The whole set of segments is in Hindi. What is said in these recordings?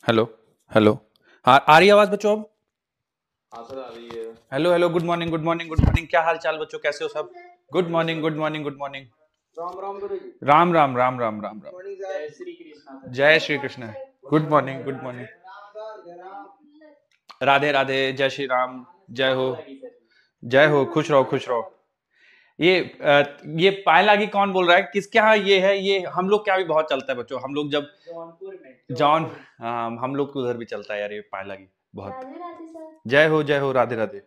हेलो। हेलो। हाँ, आ रही है आवाज बच्चों अब? हाँ सर आ रही है। Hello hello, good morning good morning good morning. क्या हाल चाल बच्चों, कैसे हो सब? Good morning good morning good morning. Ram Ram गुरु जी। राम राम राम राम राम राम। Morning sir. जय श्री कृष्णा सर। जय Shri Krishna. Good morning good morning. Radhe Radhe, जय श्री राम। जय हो जय हो, खुश रहो खुश रहो। ये पाए लागी कौन बोल रहा है? किसके यहाँ ये है? ये हम लोग क्या भी बहुत चलता है बच्चों, हम लोग जब जौनपुर में जॉन, हाँ हम लोग को उधर भी चलता है यार ये पाए लागी बहुत। जय हो, राधे राधे।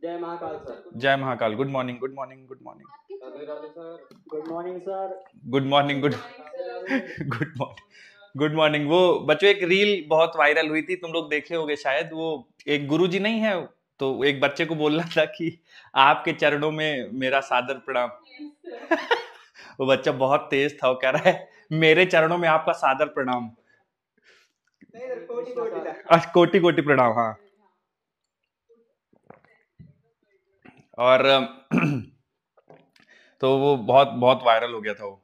जय महाकाल सर। जय Mahakal. Good morning good morning good morning. Radhe Radhe sir. Good morning sir. Good morning good good morning good morning. वो बच्चों एक रील बहुत वायरल हुई थी, तुम लोग देखे होगे शायद। वो एक गुरुजी नहीं है तो एक बच्चे को बोलना था कि आपके चरणों में मेरा सादर प्रणाम। वो बच्चा बहुत तेज था, वो कह रहा है मेरे चरणों में आपका सादर प्रणाम। कोटि कोटि था। कोटि कोटि प्रणाम। हाँ। और तो वो बहुत बहुत वायरल हो गया था वो।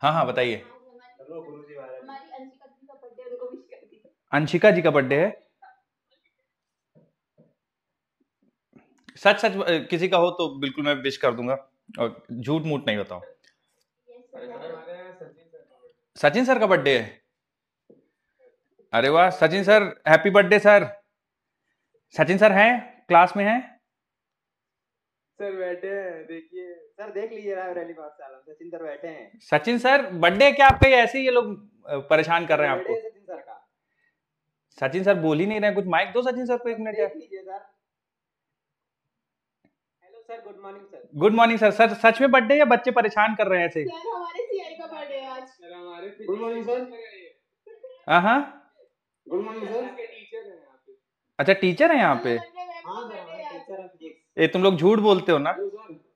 हाँ हाँ बताइए। अंशिका जी का बर्थडे है? सच सच किसी का हो तो बिल्कुल मैं विश कर दूंगा, और झूठ मूठ नहीं बताओ। सचिन सर का बर्थडे है? अरे वाह Sachin sir, happy birthday sir. Sachin sir हैं, क्लास में हैं? सर बैठे हैं, देखिए सर, देख लीजिए रैली पाठशाला सचिन सर बैठे हैं। सचिन सर बर्थडे है क्या आपका? या ऐसे ही ये लोग परेशान कर रहे हैं आपको? सचिन सर का। सचिन सर बोल ही नहीं रहे, कुछ माइक दो सचिन सर को एक मिनट यार। देख लीजिए sir. Hello sir, good morning sir. Good morning sir. Sir सच में बर्थडे या बच्चे परेशान कर रहे हैं ऐसे? सर हमारे सीआई का बर्थडे है आज। सर हमारे गुड मॉर्निंग सर। हाँ हाँ। Good morning sir. टीचर है यहाँ पे। अच्छा टीचर है यहाँ पे? हाँ सर हमारे टीचर है फिजिक्स। ये तुम लोग झूठ बोलते हो ना,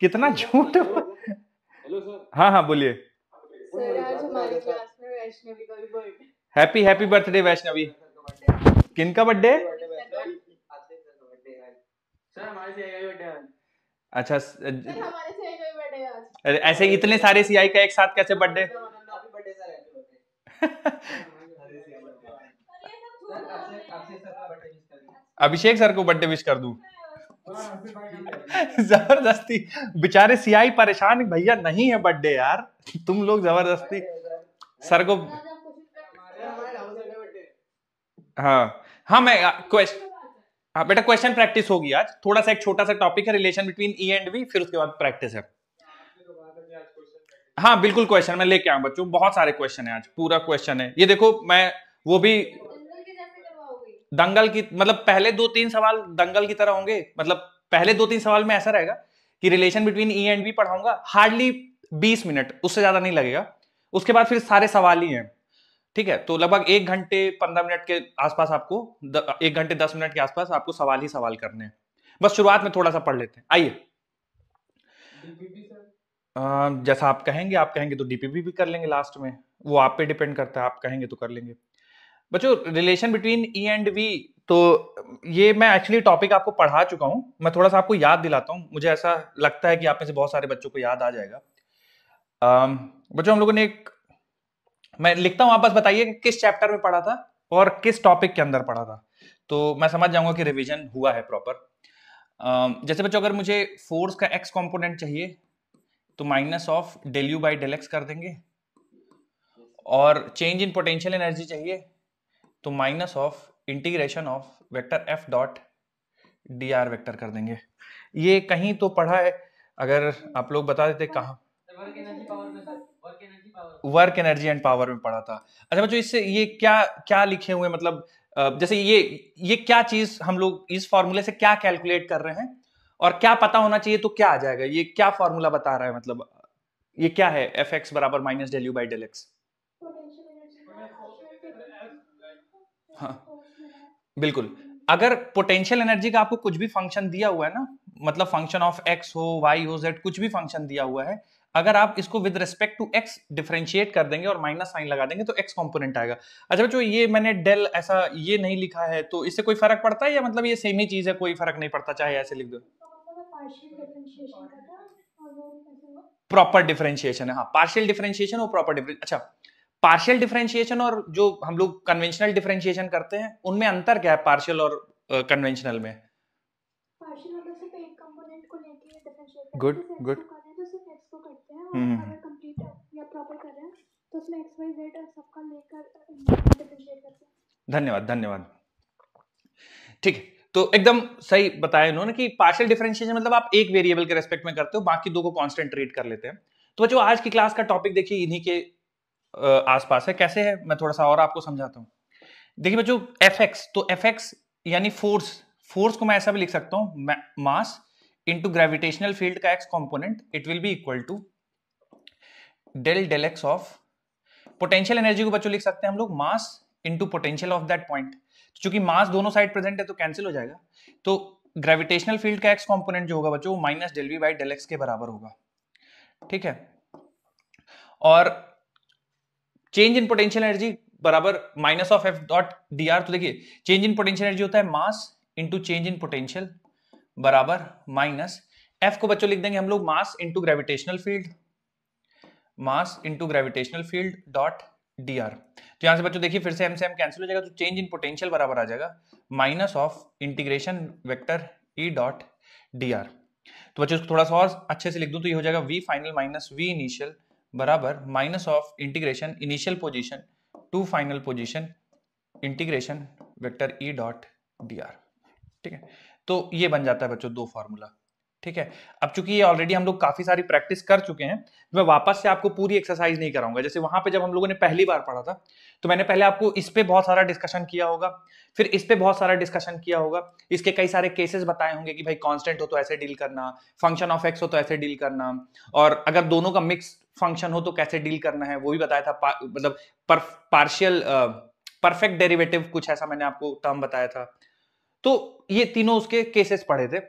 कितना झूठ। Hello sir. हाँ हाँ बोलिए। सर आज हमारी क्लास में वैष्णवी का भी birthday. Happy happy birthday Vaishnavi. किनका बर्थडे? सर हमारे से बर्थडे है। अच्छा सर हमारे सीआई का भी बर्थडे है आज। अरे ऐसे इतने सारे सीआई का एक साथ कैसे बर्थडे? अभिषेक सर को बर्थडे विश कर दूं? जबरदस्ती। बेचारे सीआई परेशान, भैया नहीं है बर्थडे यार, तुम लोग जबरदस्ती सर को। हाँ हाँ मैं क्वेश्चन, हाँ बेटा क्वेश्चन प्रैक्टिस होगी आज। थोड़ा सा एक छोटा सा टॉपिक है, relation between E and V, फिर उसके बाद प्रैक्टिस है। हाँ बिल्कुल क्वेश्चन मैं लेके आऊँ बच्चों, बहुत सारे क्वेश्चन है आज, पूरा क्वेश्चन है ये देखो। मैं वो भी दंगल की, मतलब पहले 2-3 सवाल दंगल की तरह होंगे। मतलब पहले 2-3 सवाल में ऐसा रहेगा कि relation between E and V पढ़ाऊंगा, हार्डली 20 मिनट, उससे ज्यादा नहीं लगेगा। उसके बाद फिर सारे सवाल ही हैं, ठीक है? तो लगभग 1 घंटे 15 मिनट के आसपास आपको 1 घंटे 10 मिनट के आसपास आपको सवाल ही सवाल करने हैं। बस शुरुआत में थोड़ा सा पढ़ लेते हैं, आइए। जैसा आप कहेंगे तो डीपीपी भी कर लेंगे लास्ट में, वो आप पे डिपेंड करता है, आप कहेंगे तो कर लेंगे। बच्चों relation between E and V, तो ये मैं एक्चुअली टॉपिक आपको पढ़ा चुका हूं, मैं थोड़ा सा आपको याद दिलाता हूं, मुझे ऐसा लगता है कि आप में से बहुत सारे बच्चों को याद आ जाएगा। बच्चों हम लोगों ने एक, मैं लिखता हूं आप बस बताइए कि किस चैप्टर में पढ़ा था और किस टॉपिक के अंदर पढ़ा था, तो मैं समझ जाऊंगा कि रिवीजन हुआ है प्रॉपर। जैसे बच्चों अगर मुझे फोर्स का एक्स कंपोनेंट चाहिए तो minus of del U by del X कर देंगे, और चेंज इन पोटेंशियल एनर्जी चाहिए तो minus of integration of vector F dot D R vector कर देंगे। ये कहीं तो पढ़ा है, अगर आप लोग बता देते कहाँ। वर्क एनर्जी एंड पावर में पढ़ा था। अच्छा बच्चों इससे ये क्या क्या लिखे हुए, मतलब जैसे ये क्या चीज हम लोग इस फॉर्मूले से क्या कैलकुलेट कर रहे हैं, और क्या पता होना चाहिए तो क्या आ जाएगा, ये क्या फॉर्मूला बता रहा है, मतलब ये क्या है? एफ एक्स बराबर minus del U by del X. हाँ बिल्कुल। अगर पोटेंशियल एनर्जी का आपको कुछ भी फंक्शन दिया हुआ है ना, मतलब फंक्शन ऑफ एक्स हो, वाई हो, जेड, कुछ भी फंक्शन दिया हुआ है, अगर आप इसको with respect to X differentiate कर देंगे और माइनस साइन लगा देंगे तो एक्स कंपोनेंट आएगा। अच्छा बच्चों ये मैंने डेल ऐसा ये नहीं लिखा है, तो इससे कोई फर्क पड़ता है, या मतलब ये सेम ही चीज है, कोई फर्क नहीं पड़ता चाहे ऐसे लिख दो? प्रॉपर डिफरेंशिएशन है, हाँ पार्शियल डिफरेंशिएशन और प्रॉपर डिफरेंशिएशन। अच्छा पार्शियल डिफरेंशिएशन और जो हम लोग कन्वेंशनल डिफरेंशिएशन करते हैं उनमें अंतर क्या है पार्शियल और कन्वेंशनल में? पार्शियल मतलब सिर्फ एक कंपोनेंट को लेके डिफरेंशिएट करते हैं। गुड जैसे गुड। x को कर रहे हैं तो सिर्फ x को करते हैं, और अगर कंप्लीट या प्रॉपर कर रहे हैं तो उसमें x y z सबका लेकर डिफरेंशिएट करते हैं। धन्यवाद धन्यवाद। ठीक है, तो एकदम सही बताया इन्होंने कि पार्शियल डिफरेंशिएशन मतलब आप एक वेरिएबल के रेस्पेक्ट में करते हो, बाकी दो को कांस्टेंट ट्रीट कर लेते हैं। तो बच्चों आज की क्लास का टॉपिक देखिए इन्हीं के आसपास है। कैसे है मैं थोड़ा सा और आपको समझाता हूँ। देखिए बच्चों fx, तो fx यानी फोर्स, फोर्स को मैं ऐसा भी लिख सकता हूं मास इनटू ग्रेविटेशनल फील्ड का x component, it will be equal to del del x of potential energy को बच्चों लिख सकते हैं हम लोग mass into potential of that point. चूंकि मास दोनों साइड प्रेजेंट है तो कैंसिल हो जाएगा, तो ग्रेविटेशनल फील्ड का x कंपोनेंट जो होगा बच्चों वो minus del V by del X के बराबर होगा। ठीक है, और चेंज इन पोटेंशियल एनर्जी बराबर minus of F dot D R. तो देखिए चेंज इन पोटेंशियल एनर्जी होता है mass into change in potential बराबर माइनस एफ को बच्चों लिख देंगे हम लोग mass into gravitational field, mass into gravitational field dot D R. तो यहां से बच्चों देखिए फिर से एम कैंसिल हो जाएगा, तो चेंज इन पोटेंशियल बराबर आ जाएगा minus of integration vector E dot D R. तो बच्चों इसको थोड़ा सा और अच्छे से लिख दूं तो ये हो जाएगा V final minus V initial बराबर minus of integration initial position to final position integration vector E dot D R. ठीक है, तो ये बन जाता है बच्चों दो फॉर्मूला। ठीक है, अब चूंकि ये ऑलरेडी हम लोग काफी सारी प्रैक्टिस कर चुके हैं, मैं वापस से आपको पूरी एक्सरसाइज नहीं कराऊंगा। जैसे वहां पे जब हम लोगों ने पहली बार पढ़ा था तो मैंने पहले आपको इस पे बहुत सारा डिस्कशन किया होगा, फिर इस पे बहुत सारा डिस्कशन किया होगा, इसके कई सारे केसेस बताए होंगे कि भाई कांस्टेंट हो तो ऐसे डील करना, फंक्शन ऑफ एक्स हो तो ऐसे डील करना, और अगर दोनों का मिक्स फंक्शन हो तो कैसे डील करना है वो भी बताया था। मतलब पार्शियल परफेक्ट डेरिवेटिव कुछ ऐसा मैंने आपको टर्म बताया था। तो ये तीनों उसके केसेस पढ़े थे।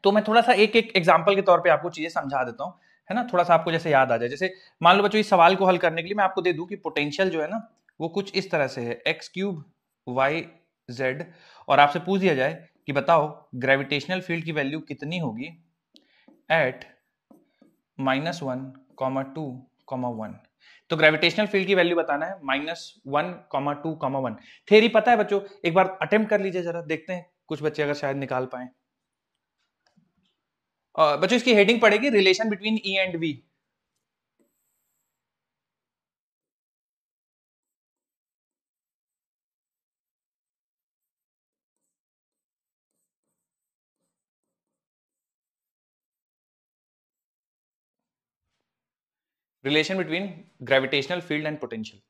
तो मैं थोड़ा सा एक एक एग्जांपल के तौर पे आपको चीजें समझा देता हूं, है ना, थोड़ा सा आपको जैसे याद आ जाए। जैसे मान लो बच्चों इस सवाल को हल करने के लिए मैं आपको दे दूं कि पोटेंशियल जो है ना वो कुछ इस तरह से है एक्स क्यूब वाई जेड, और आपसे पूछ दिया जाए कि बताओ ग्रेविटेशनल फील्ड की वैल्यू कितनी होगी एट -1, 2, 1। तो ग्रेविटेशनल फील्ड की वैल्यू बताना है -1, 2, 1। थ्योरी पता है बच्चों, एक बार अटेम्प्ट कर लीजिए जरा, देखते हैं कुछ बच्चे अगर शायद निकाल पाए। बच्चों इसकी हेडिंग पड़ेगी relation between E and V. Relation between gravitational field and potential.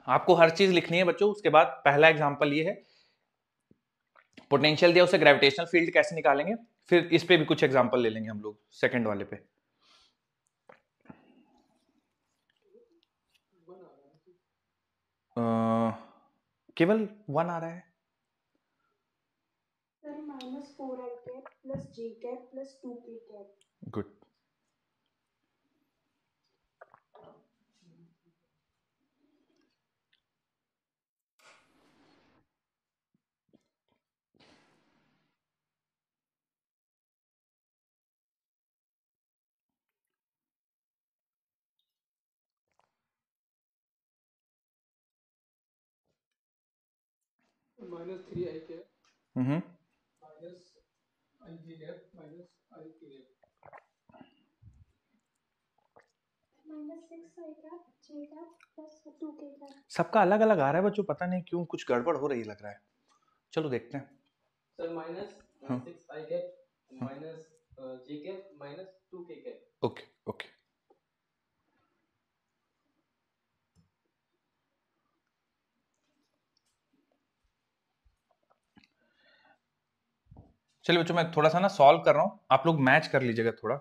आपको हर चीज लिखनी है बच्चों। उसके बाद पहला एग्जांपल ये है, पोटेंशियल दिया उसे ग्रेविटेशनल फील्ड कैसे निकालेंगे, फिर इस पे भी कुछ एग्जांपल ले लेंगे हम लोग सेकंड वाले पे। केवल 1 आ रहा है sir -4i cap plus j cap plus 2k cap. Good. -3i cap hmm, -ij cap -ik cap. -6i cap j cap plus 2k cap. सबका अलग अलग आ रहा है बच्चों, पता नहीं क्यों कुछ गड़बड़ हो रही लग रहा है। चलो देखते हैं। सर हाँ। -6i cap -j cap -2k cap. Okay okay, चलिए बच्चों मैं थोड़ा सा ना सॉल्व कर रहा हूं, आप लोग मैच कर लीजिएगा थोड़ा।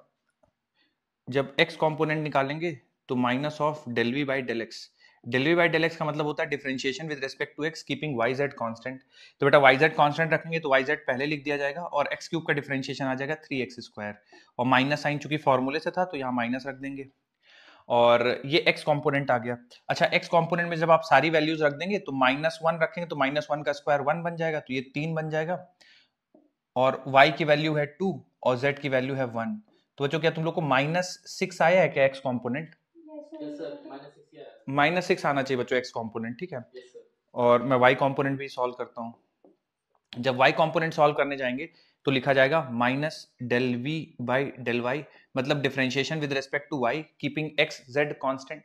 जब x कंपोनेंट निकालेंगे तो minus of del V by del X, del V by del X का मतलब होता है differentiation with respect to X keeping Y Z constant. तो बेटा वाई जेड कॉन्स्टेंट रखेंगे तो वाई जेड पहले लिख दिया जाएगा और एक्स क्यूब का डिफरेंशिएशन आ जाएगा 3x², और माइनस साइन चूंकि फॉर्मूले से था तो यहाँ माइनस रख देंगे, और ये x कंपोनेंट आ गया। अच्छा, x कंपोनेंट में जब आप सारी वैल्यूज रख देंगे तो -1 रखेंगे तो -1 का स्क्वायर 1 बन जाएगा, तो ये 3 बन जाएगा, और y की वैल्यू है 2 और z की वैल्यू है 1। तो बच्चों क्या तुम लोग को -6 आया है क्या x कंपोनेंट? यस सर, -6 आया। -6 आना चाहिए बच्चों x कंपोनेंट, ठीक है। और मैं y कंपोनेंट भी सॉल्व करता हूँ। जब y कंपोनेंट सॉल्व करने जाएंगे तो लिखा जाएगा -del v/del y, मतलब differentiation with respect to y keeping x z constant.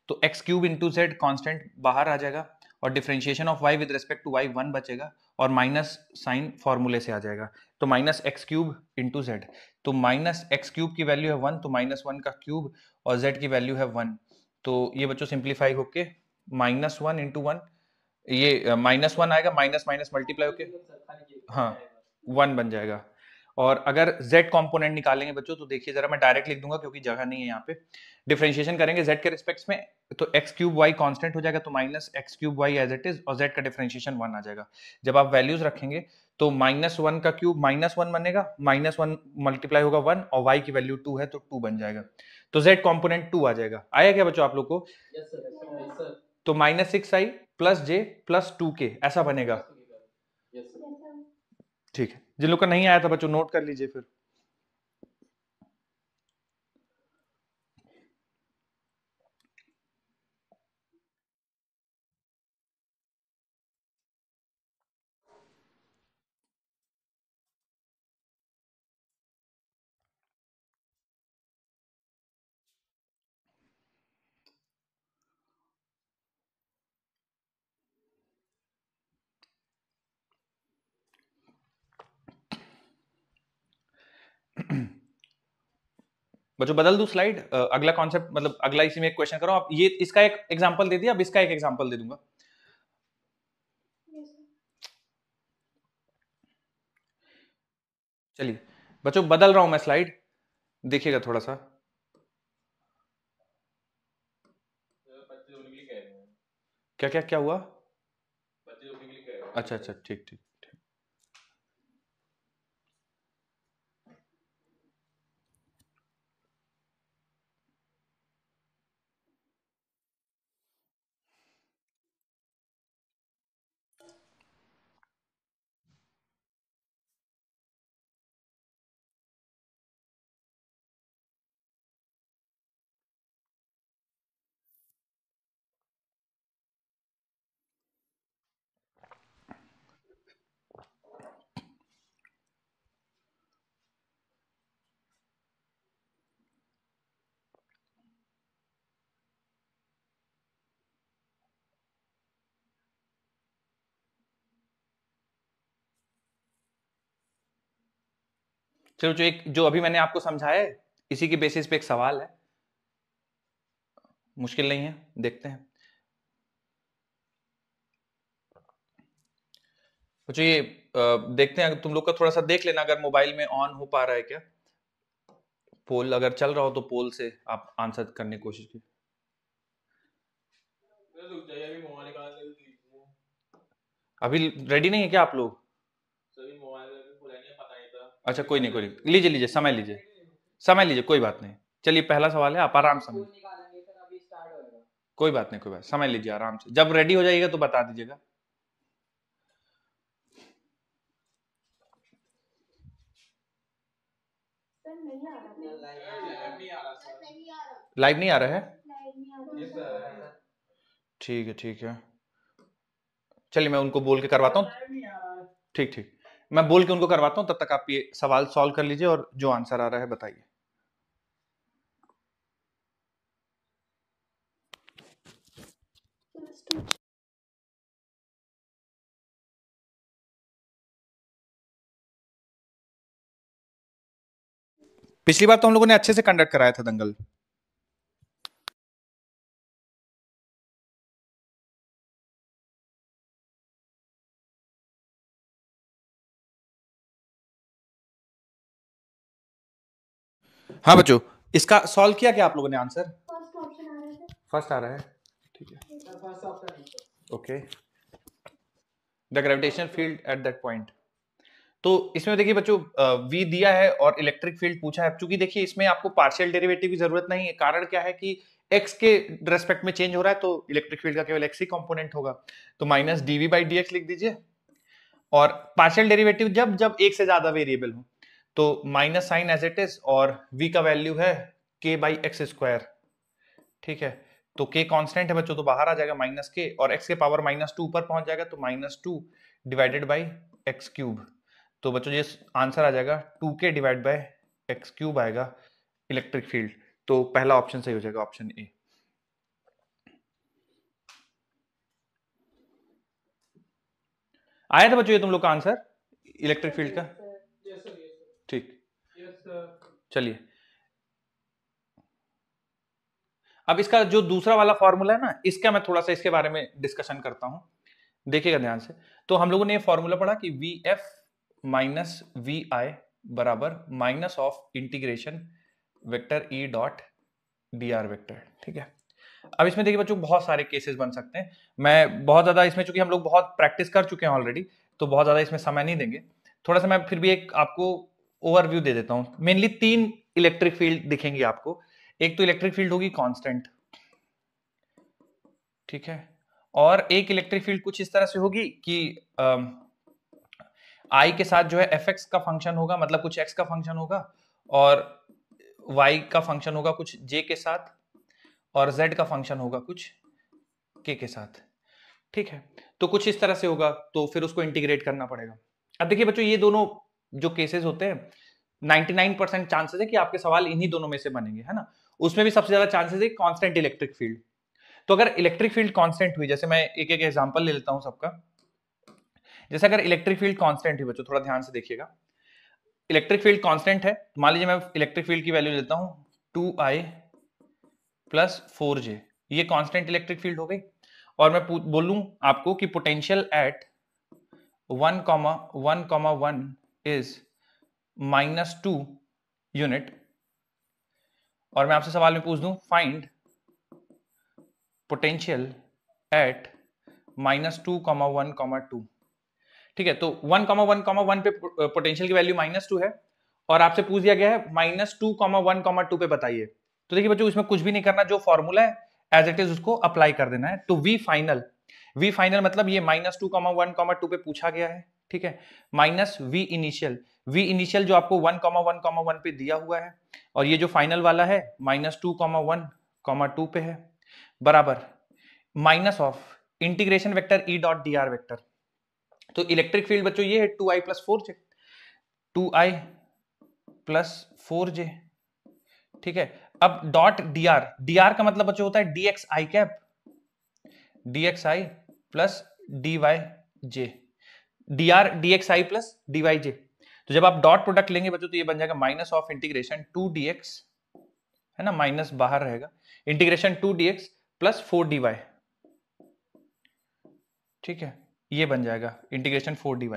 तो x cube into z constant बाहर आ जाएगा, और differentiation of y with respect to y 1 बचेगा, और माइनस साइन फॉर्मूले से आ जाएगा, तो -x³ इंटू z। तो -x³ की वैल्यू है 1, तो -1 का क्यूब, और z की वैल्यू है 1। तो ये बच्चों सिंप्लीफाई होके -1 इंटू 1, ये -1 आएगा, माइनस माइनस मल्टीप्लाई होके हाँ 1 बन जाएगा। और अगर z कंपोनेंट निकालेंगे बच्चों तो देखिए जरा, मैं डायरेक्ट लिख दूंगा क्योंकि जगह नहीं है यहाँ पे। डिफरेंशिएशन करेंगे z के रिस्पेक्ट में तो x³ y कांस्टेंट हो जाएगा, तो -x³ y as it is, और z का डिफरेंशिएशन 1 आ जाएगा। जब आप वैल्यूज रखेंगे तो -1 का क्यूब -1 बनेगा, -1 मल्टीप्लाई होगा 1, और y की वैल्यू 2 है तो 2 बन जाएगा, तो z कंपोनेंट 2 आ जाएगा। आया क्या बच्चों आप लोग को? Yes sir. तो -6i plus j plus 2k ऐसा बनेगा, यस सर। ठीक है। जिन लोग का नहीं आया था बच्चों नोट कर लीजिए फिर। बच्चों बदल दूं स्लाइड, अगला कॉन्सेप्ट मतलब अगला इसी में एक क्वेश्चन करो आप, ये इसका एक एग्जांपल दे दिया, अब इसका एक एग्जांपल दे दूंगा। चलिए बच्चों बदल रहा हूं मैं स्लाइड, देखिएगा थोड़ा सा। क्या क्या क्या हुआ? अच्छा अच्छा, ठीक ठीक। चलो जो एक जो अभी मैंने आपको समझाया है इसी के बेसिस पे एक सवाल है, मुश्किल नहीं है, देखते हैं बच्चों। ये देखते हैं, तुम लोग का थोड़ा सा देख लेना अगर मोबाइल में ऑन हो पा रहा है क्या, पोल अगर चल रहा हो तो पोल से आप आंसर करने की कोशिश कीजिए। अभी रेडी नहीं है क्या आप लोग? अच्छा कोई नहीं, लीजिए लीजिए, समय लीजिए, समय लीजिए, कोई बात नहीं। चलिए पहला सवाल है, आप आराम से, कोई बात नहीं, कोई बात, समय लीजिए आराम से, जब रेडी हो जाइएगा तो बता दीजिएगा। लाइव नहीं आ रहा है? ठीक है ठीक है, चलिए मैं उनको बोल के करवाता हूँ। ठीक ठीक, मैं बोल के उनको करवाता हूँ, तब तक आप ये सवाल सॉल्व कर लीजिए और जो आंसर आ रहा है बताइए। पिछली बार तो हम लोगों ने अच्छे से कंडक्ट कराया था दंगल। हाँ बच्चों, इसका सॉल्व किया क्या आप लोगों ने आंसर? फर्स्ट ऑप्शन आ रहा है। फर्स्ट आ रहा है, ठीक है। First option okay, the gravitational field at that point. तो इसमें देखिए बच्चों v दिया है और इलेक्ट्रिक फील्ड पूछा है। चूंकि देखिए इसमें आपको पार्शियल डेरिवेटिव की जरूरत नहीं है, कारण क्या है कि x के रेस्पेक्ट में चेंज हो रहा है, तो इलेक्ट्रिक फील्ड का केवल x ही कंपोनेंट होगा। तो माइनस dv बाई dx लिख दीजिए, और पार्शियल डेरिवेटिव जब जब एक से ज्यादा वेरिएबल हो तो minus sign as it is, और v का वैल्यू है k बाई एक्स स्क्वायर। ठीक है, तो k कांस्टेंट है बच्चों, तो बाहर आ जाएगा माइनस k, और x के पावर -2 ऊपर पहुंच जाएगा, तो -2 डिवाइडेड बाई एक्स क्यूब। तो बच्चों ये आंसर आ जाएगा 2k divide by x cube आएगा इलेक्ट्रिक फील्ड। तो पहला ऑप्शन सही हो जाएगा, ऑप्शन ए। आया था बच्चों ये तुम लोग का आंसर इलेक्ट्रिक फील्ड का? ठीक, चलिए अब इसका जो दूसरा वाला फॉर्मूला है ना, इसका मैं थोड़ा सा इसके बारे में डिस्कशन करता हूं, देखिएगा ध्यान से। तो हम लोगों ने ये फॉर्मूला पढ़ा कि वी एफ माइनस वी आई बराबर minus of integration vector E dot D R vector. ठीक है, अब इसमें देखिए बच्चों बहुत सारे केसेस बन सकते हैं। मैं बहुत ज्यादा इसमें, चूंकि हम लोग बहुत प्रैक्टिस कर चुके हैं ऑलरेडी, तो बहुत ज्यादा इसमें समय नहीं देंगे। थोड़ा सा मैं फिर भी एक आपको ओवरव्यू दे देता हूं। मेनली 3 इलेक्ट्रिक फील्ड दिखेंगी आपको। एक तो इलेक्ट्रिक फील्ड होगी कांस्टेंट, ठीक है, और एक इलेक्ट्रिक फील्ड कुछ इस तरह से होगी कि आई के साथ जो है एफ एक्स का फंक्शन होगा, मतलब कुछ एक्स का फंक्शन होगा, और वाई का फंक्शन होगा कुछ जे के साथ, और z का फंक्शन होगा कुछ k के साथ। ठीक है, तो कुछ इस तरह से होगा, तो फिर उसको इंटीग्रेट करना पड़ेगा। अब देखिए बच्चों ये दोनों जो केसेस होते हैं 99% चांसेस है कि आपके सवाल इन्हीं दोनों में से बनेंगे, है ना। उसमें भी सबसे ज्यादा चांसेस है कांस्टेंट इलेक्ट्रिक फील्ड। तो अगर इलेक्ट्रिक फील्ड कांस्टेंट हुई, जैसे मैं एक एक एग्जांपल ले लेता हूं सबका। जैसे अगर इलेक्ट्रिक फील्ड कांस्टेंट हुई बच्चों, थोड़ा ध्यान से देखिएगा, इलेक्ट्रिक फील्ड कांस्टेंट है, मान लीजिए मैं इलेक्ट्रिक फील्ड की वैल्यू लेता हूं 2i प्लस 4j, ये कांस्टेंट इलेक्ट्रिक फील्ड हो गई। और मैं बोलूं आपको कि पोटेंशियल एट 1,1,1 इज -2 यूनिट, और मैं आपसे सवाल में पूछ दूं फाइंड पोटेंशियल एट -2,1,2। ठीक है, तो 1,1,1 पे पोटेंशियल की वैल्यू -2 है, और आपसे पूछ दिया गया है -2,1,2 पे बताइए। तो देखिए बच्चों इसमें कुछ भी नहीं करना, जो फॉर्मूला है एज इट इज उसको अप्लाई कर देना है। तो वी फाइनल मतलब ये -2,1,2 पे पूछा गया है, ठीक है, माइनस वी इनिशियल जो आपको 1,1,1 पे दिया हुआ है, और ये जो फाइनल वाला है -2,1,2 पे है, बराबर minus of integration vector E dot D R vector. तो इलेक्ट्रिक फील्ड बच्चों ये है 2i plus 4j, 2i plus 4j। ठीक है, अब डॉट dr का मतलब बच्चों होता है dxi cap, dxi plus dyj, dr dxi plus dyj। तो जब आप डॉट प्रोडक्ट लेंगे बच्चों तो ये बन जाएगा माइनस ऑफ इंटीग्रेशन 2dx, है ना, माइनस बाहर रहेगा, इंटीग्रेशन 2dx प्लस 4dy। ठीक है, ये बन जाएगा इंटीग्रेशन 4dy।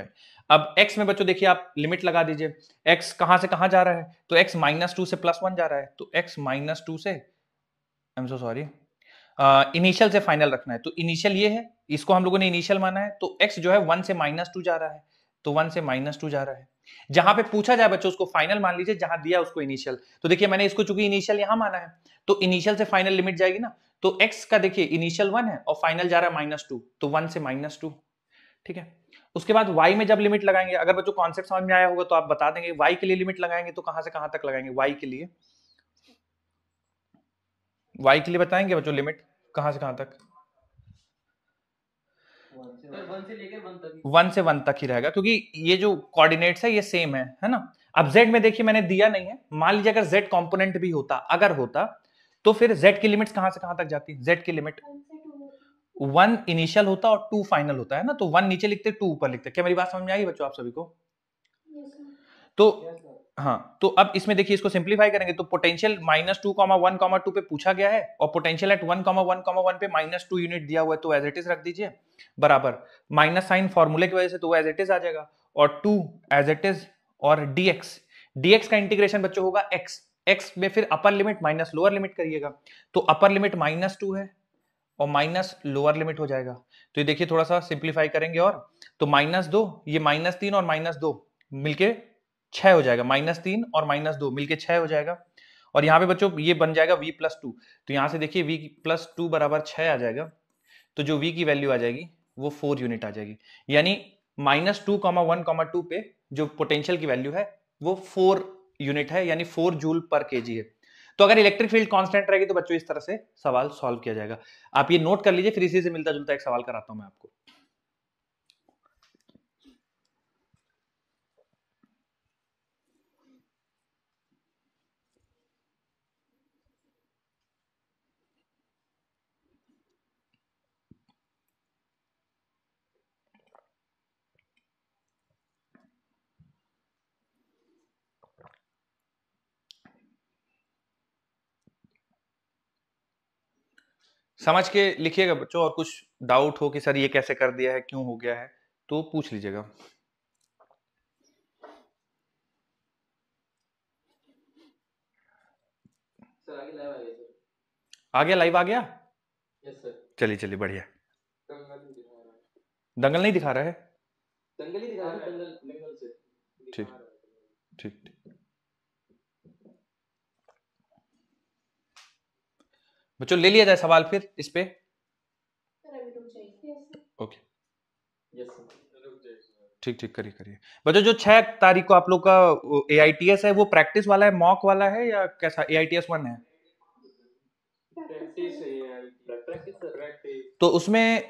अब x में बच्चों देखिए आप लिमिट लगा दीजिए, x कहां से कहां जा रहा है, तो x -2 से +1 जा रहा है, तो x -2 से, I am so sorry, initial से फाइनल रखना है। तो इनिशियल ये है, इसको हम लोगों ने इनिशियल माना है, तो x जो है 1 से -2 जा रहा है, तो 1 से -2 जा रहा है। जहां पे पूछा जाए बच्चों उसको फाइनल मान लीजिए, जहां दिया उसको इनिशियल। तो देखिए मैंने इसको चूंकि इनिशियल यहां माना है, तो इनिशियल से फाइनल लिमिट जाएगी ना, तो x का देखिए इनिशियल 1 है और फाइनल जा रहा है -2, तो 1 से -2। ठीक है, उसके बाद y में जब लिमिट लगाएंगे, अगर बच्चों कॉन्सेप्ट समझ में आया होगा तो आप बता देंगे, y के लिए लिमिट लगाएंगे तो कहां से कहां तक लगाएंगे, y के लिए बताएंगे बच्चों लिमिट कहां से कहां तक, 1 से 1 तक ही रहेगा, क्योंकि ये जो कोऑर्डिनेट्स है ये सेम है ना। अब z में देखिए मैंने दिया नहीं है, मान लीजिए अगर z कंपोनेंट भी होता, अगर होता, तो फिर z की लिमिट्स कहां से कहां तक जाती, z की लिमिट 1 इनिशियल होता और 2 फाइनल होता है ना, तो 1 नीचे लिखते 2 ऊपर लिखते। क्या मेरी बात समझ में आई बच्चों आप सभी को? तो हाँ, तो अब इसमें देखिए इसको सिंपलीफाई करेंगे तो पोटेंशियल -2,1,2 पे पूछा गया है, और पोटेंशियल एट 1,1,1 पे -2 यूनिट दिया हुआ है, तो एज इट इज रख दीजिए, बराबर माइनस साइन फॉर्मूले की वजह से तो एज इट इज आ जाएगा, और 2 एज इट इज, और dx का इंटीग्रेशन बच्चों होगा x में फिर upper limit minus lower limit करिएगा, तो अपर लिमिट -2 है और माइनस लोअर लिमिट हो जाएगा। तो ये देखिए थोड़ा सा सिंप्लीफाई करेंगे और तो -2, ये -3 और -2 मिलके 6 हो जाएगा, -3 और -2 मिलके 6 हो जाएगा। और यहाँ पे बच्चों ये बन जाएगा v+2, तो यहाँ से देखिए v+2 बराबर 6 आ जाएगा। तो जो v की वैल्यू आ जाएगी वो 4 यूनिट आ जाएगी, यानी -2,1,2 पे जो पोटेंशियल की वैल्यू है वो 4 यूनिट है, यानी 4 जूल पर केजी है। तो अगर इलेक्ट्रिक फील्ड कांस्टेंट रहेगी तो बच्चों इस तरह से सवाल सॉल्व किया जाएगा। आप ये नोट कर लीजिए, फिर इसी से मिलता जुलता एक सवाल कराता हूं मैं आपको। समझ के लिखिएगा बच्चों, और कुछ डाउट हो कि सर ये कैसे कर दिया है, क्यों हो गया है, तो पूछ लीजिएगा। सर आगे लाइव आ गया सर। आ गया, लाइव आ गया। Yes sir. चलिए चलिए बढ़िया। दंगल नहीं दिखा रहा है। दंगल नहीं दिखा रहा है, दंगल ही दिखा रहा है, दंगल से ठीक दिखा रहा है। ठीक ठीक। बच्चों ले लिया जाए सवाल फिर इस पे। Okay yes sir. ठीक ठीक, करिए करिए। बच्चों जो 6 तारीख को आप लोग का AITS है वो प्रैक्टिस वाला है, मॉक वाला है, या कैसा? AITS 1 है प्रैक्टिस है यार, प्रैक्टिस सर, प्रैक्टिस। तो उसमें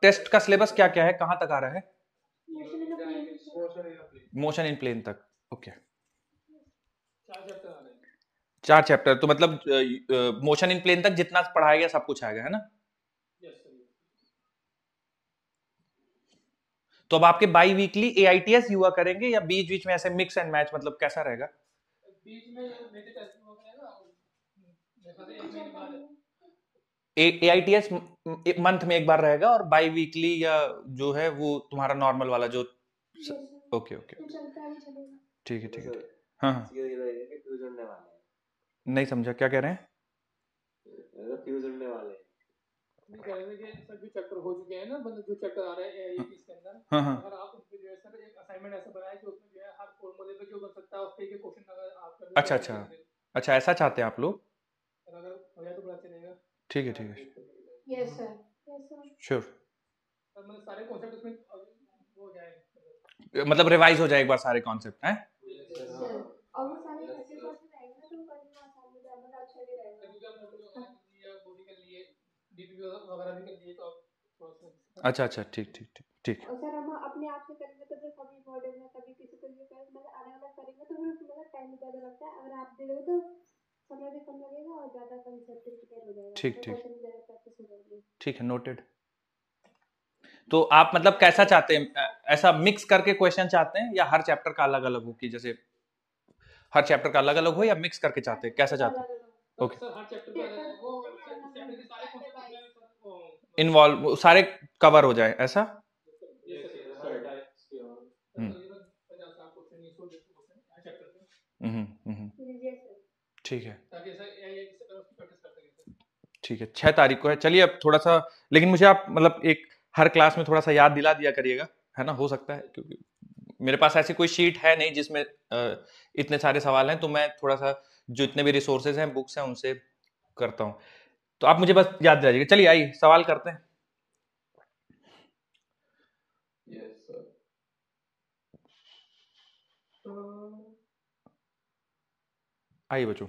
टेस्ट का सिलेबस क्या क्या है, कहाँ तक आ रहा है? मोशन इन प्लेन तक। ओके, 4 चैप्टर, तो मतलब मोशन इन प्लेन तक जितना पढ़ाया गया सब कुछ आएगा, है ना? तो अब आपके बाई वीकली AITS हुआ करेंगे या बीच बीच में ऐसे मिक्स एंड मैच, मतलब कैसा रहेगा? बीच में मेरे टेस्ट हुआ करेगा और AITS मंथ में एक बार रहेगा और बाई वीकली या जो है वो तुम्हारा नॉर्मल वाला जो। ओके ओके, ठीक है ठीक है। हाँ हाँ, फ्यूज उड़ने वाले हैं। नहीं समझा, क्या कह रहे हैं? फ्यूज उड़ने वाले हैं। नहीं कह रहे थे कि सर जो चैप्टर हो चुके हैं ना, मतलब जो चैप्टर आ रहे हैं AITS के अंदर, हाँ हाँ, अगर आप उसमें जो है सर एक असाइनमेंट ऐसा बनाए कि उसमें जो है हर फॉर्मूले पे जो बन सकता है उसके क्वेश्चन अगर आप कर अच्छा अच्छा अच्छा, ऐसा चाहते हैं आप लोग? अगर हो जाए तो बड़ा अच्छा रहेगा। ठीक है ठीक है, यस सर। श्योर। मतलब सारे कॉन्सेप्ट उसमें हो जाए, मतलब रिवाइज हो जाए एक बार सारे कॉन्सेप्ट हैं। और वो सारे 30% आएंगे ना तो वो करना आसान हो जाएगा, मतलब अच्छा भी रहेगा। बॉडी कर लिए, डीपीपी वगैरह भी कर लिए, तो अच्छा अच्छा, ठीक ठीक ठीक ठीक। और सर हम अपने आप से करेंगे तो फिर कभी मॉडल में कभी किसी को ये करेंगे, मतलब अलग अलग करेंगे तो फिर मतलब टाइम ज्यादा लगता है। अगर आप दे दो तो समय भी कम लगेगा और ज्यादा कंसेप्ट क्लियर हो जाएगा, ठीक तो ठीक क्वेश्चन ज्यादा प्रैक्टिस हो जाएगी। ठीक है, नोटेड। तो आप मतलब कैसा चाहते हैं, ऐसा मिक्स करके क्वेश्चन चाहते हैं या हर चैप्टर का अलग अलग हो, कि जैसे हर चैप्टर का अलग अलग हो, या मिक्स करके चाहते हैं, कैसा चाहते हैं? ओके, सर हर चैप्टर का वो चैप्टर के सारे कॉन्सेप्ट इन्वॉल्व सारे कवर हो जाए ऐसा। ठीक है ठीक है, 6 तारीख को है। चलिए अब थोड़ा सा, लेकिन मुझे आप मतलब एक हर क्लास में थोड़ा सा याद दिला दिया करिएगा, है ना? हो सकता है क्योंकि मेरे पास ऐसी कोई शीट है नहीं जिसमें इतने सारे सवाल हैं, तो मैं थोड़ा सा जो इतने भी रिसोर्सेज हैं, बुक्स हैं, उनसे करता हूँ। तो आप मुझे बस याद दिलाइएगा। चलिए आइए सवाल करते हैं। आइए बच्चों।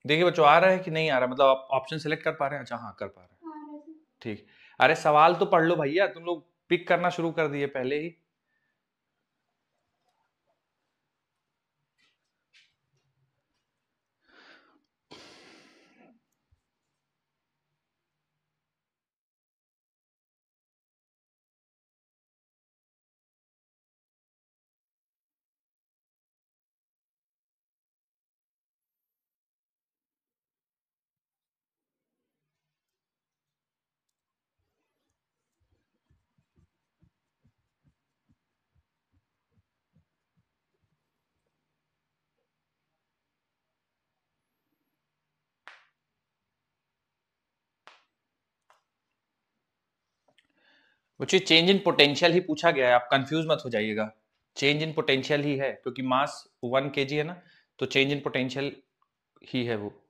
देखिए बच्चों, आ रहा है कि नहीं आ रहा, मतलब आप ऑप्शन सेलेक्ट कर पा रहे हैं? अच्छा हाँ, कर पा रहे हैं, ठीक। अरे सवाल तो पढ़ लो भैया, तुम लोग पिक करना शुरू कर दिए पहले ही। बच्चों चेंज इन पोटेंशियल ही पूछा गया है, आप कंफ्यूज मत हो जाइएगा। चेंज इन पोटेंशियल ही है क्योंकि मास 1 kg है ना, तो चेंज इन पोटेंशियल ही है वो।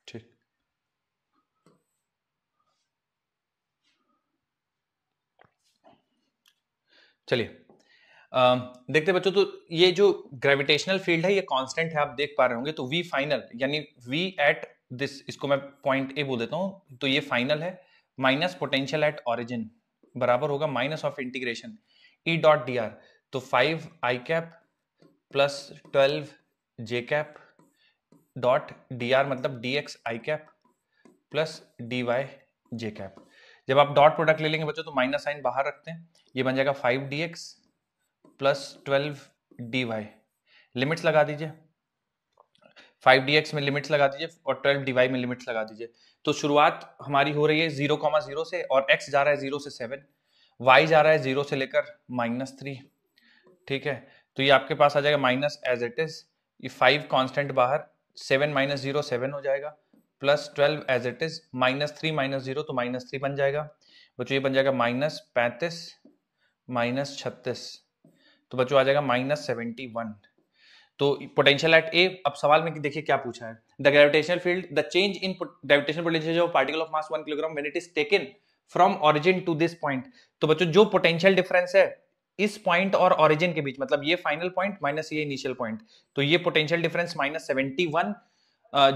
ठीक, चलिए देखते हैं बच्चों। तो ये जो ग्रेविटेशनल फील्ड है ये कांस्टेंट है, आप देख पा रहे होंगे। तो वी फाइनल यानी वी एट दिस, इसको मैं पॉइंट ए बोल देता हूं, तो ये फाइनल है, माइनस पोटेंशियल एट ऑरिजिन बराबर होगा minus of integration E dot D R. तो 5 आई cap plus 12 J cap dot D are मतलब डी एक्स आई कैप प्लस डी वाई जे कैप। जब आप डॉट प्रोडक्ट ले लेंगे बच्चों तो माइनस साइन बाहर रखते हैं, ये बन जाएगा 5 D X plus 12 D Y. Limits लगा दीजिए, 5 dx में लिमिट्स लगा दीजिए और 12 dy में लिमिट्स लगा दीजिए। तो शुरुआत हमारी हो रही है 0,0 से और x जा रहा है 0 से 7, y जा रहा है 0 से लेकर -3। ठीक है, तो ये आपके पास आ जाएगा माइनस एज इट इज, ये 5 कांस्टेंट बाहर, 7 - 0 7 हो जाएगा, प्लस 12 एज इट इज, -3 - 0 तो -3 बन जाएगा बच्चों। ये बन जाएगा -35 -36, तो बच्चों आ जाएगा -71। तो पोटेंशियल एट ए। अब सवाल में देखिए क्या पूछा है, the gravitational field, the change in gravitational potential of particle of mass 1 kilogram when it is taken from origin to this point. तो बच्चों जो पोटेंशियल डिफरेंस है इस पॉइंट और ओरिजिन के बीच, मतलब ये फाइनल पॉइंट माइनस ये इनिशियल पॉइंट, तो ये पोटेंशियल डिफरेंस -71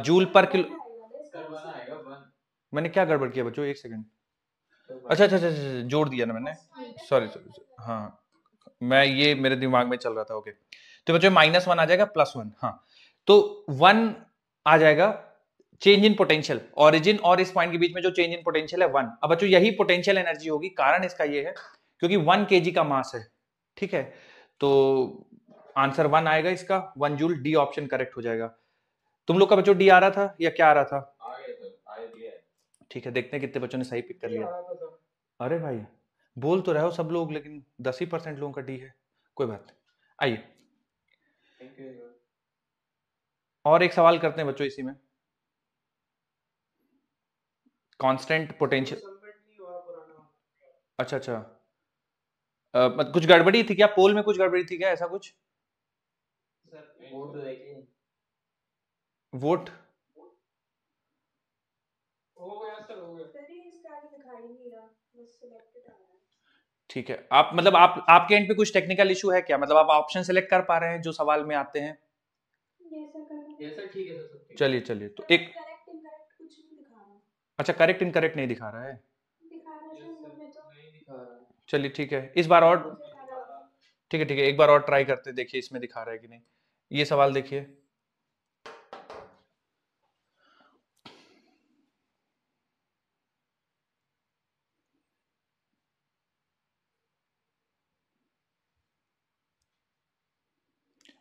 जूल पर किलो। मैंने क्या गड़बड़ किया बच्चों, एक सेकंड। अच्छा अच्छा अच्छा, जोड़ दिया ना मैंने, सॉरी सॉरी, हाँ मैं ये मेरे दिमाग में चल रहा था। ओके, तो बच्चों -1 आ जाएगा +1, हाँ तो 1 आ जाएगा चेंज इन पोटेंशियल, ओरिजिन और इस पॉइंट के बीच में जो चेंज इन पोटेंशियल है 1। अब बच्चों यही पोटेंशियल एनर्जी होगी, कारण इसका ये है क्योंकि 1 kg का मास है। ठीक है, तो आंसर 1 आएगा इसका, 1 जूल, डी ऑप्शन करेक्ट हो जाएगा। तुम लोग का बच्चों डी आ रहा था या क्या आ रहा था? ठीक है, देखते हैं कितने बच्चों ने सही पिक कर लिया। अरे भाई बोल तो रहे हो सब लोग, लेकिन 10% लोगों का डी है, कोई बात नहीं। आइए और एक सवाल करते हैं बच्चों इसी में, कांस्टेंट पोटेंशियल। अच्छा अच्छा, कुछ गड़बड़ी थी क्या पोल में, कुछ गड़बड़ी थी क्या, ऐसा कुछ? वोट ठीक है, आप मतलब आप आपके एंड पे कुछ टेक्निकल इशू है क्या, मतलब आप ऑप्शन सेलेक्ट कर पा रहे हैं जो सवाल में आते हैं? चलिए चलिए, तो एक, अच्छा करेक्ट इनकरेक्ट नहीं दिखा रहा है, चलिए ठीक है, इस बार और, ठीक है एक बार और ट्राई करते, देखिए इसमें दिखा रहा है कि नहीं। ये सवाल देखिए,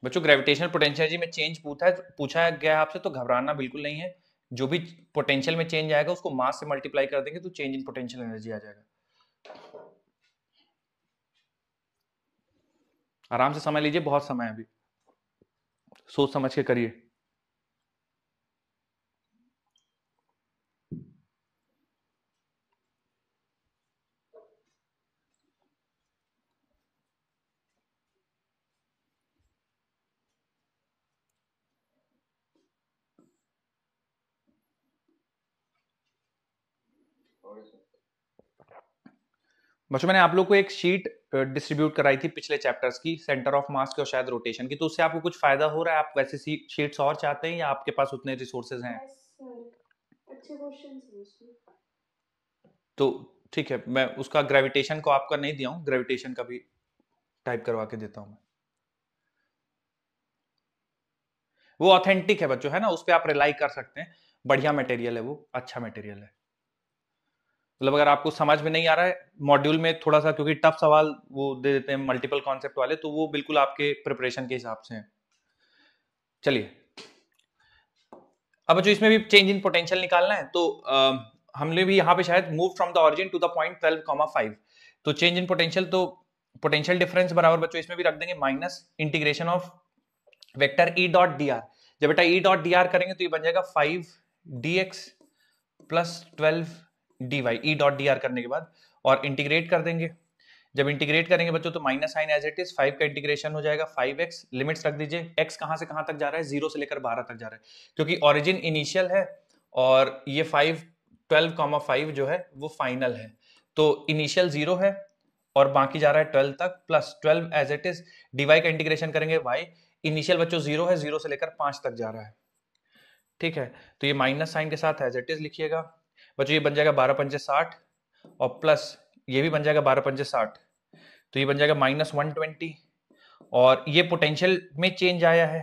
बच्चों ग्रेविटेशनल पोटेंशियल में चेंज पूछा गया है आपसे, तो घबराना बिल्कुल नहीं है। जो भी पोटेंशियल में चेंज आएगा उसको मास से मल्टीप्लाई कर देंगे तो चेंज इन पोटेंशियल एनर्जी आ जाएगा। आराम से समय लीजिए, बहुत समय है अभी, सोच समझ के करिए। बच्चों मैंने आप लोग को एक शीट डिस्ट्रीब्यूट कराई थी पिछले चैप्टर्स की, सेंटर ऑफ मास की और शायद रोटेशन की, तो उससे आपको कुछ फायदा हो रहा है? आप वैसे शीट्स और चाहते हैं या आपके पास उतने रिसोर्सेज हैं? अच्छे क्वेश्चंस हैं उसमें। तो ठीक है, मैं उसका ग्रेविटेशन को आपका नहीं दिया हूँ, ग्रेविटेशन का भी टाइप करवा के देता हूँ मैं। वो ऑथेंटिक है बच्चों, है ना, उस पर आप रिलाई कर सकते हैं, बढ़िया मटेरियल है वो, अच्छा मटेरियल है। मतलब अगर आपको समझ में नहीं आ रहा है मॉड्यूल में थोड़ा सा, क्योंकि टफ सवाल वो दे देते हैं मल्टीपल कॉन्सेप्ट वाले, तो वो बिल्कुल आपके प्रिपरेशन के हिसाब से हैं। चलिए अब जो इसमें भी चेंज इन पोटेंशियल निकालना है तो हमने भी यहाँ पे शायद move from the origin to the point 12,5, तो चेंज इन पोटेंशियल, तो पोटेंशियल डिफरेंस बराबर बच्चों इसमें भी रख देंगे minus integration of vector E dot D R. जब बेटा ई डॉट डी आर करेंगे तो ये बन जाएगा 5dx plus 12dy E dot D are करने के बाद, और इंटीग्रेट कर देंगे। जब इंटीग्रेट करेंगे बच्चों तो minus sign as it is, 5 का इंटीग्रेशन हो जाएगा 5x, लिमिट्स रख दीजिए, x कहां से कहां तक जा रहा है, 0 से लेकर 12 तक जा रहा है, क्योंकि ओरिजिन इनिशियल है और ये 12,5 जो है वो फाइनल है, तो इनिशियल 0 है और बाकी जा रहा है 12 तक, plus 12 as it is, dy का इंटीग्रेशन करेंगे y, इनिशियल बच्चों 0 है, 0 से लेकर 5 तक जा रहा है, ठीक है, तो ये माइनस साइन के साथ एज इट इज लिखिएगा बच्चों, ये बन जाएगा 12 पंजे 60 और प्लस ये भी बन जाएगा 12 पंजे 60, तो ये बन जाएगा -120, और ये पोटेंशियल में चेंज आया है,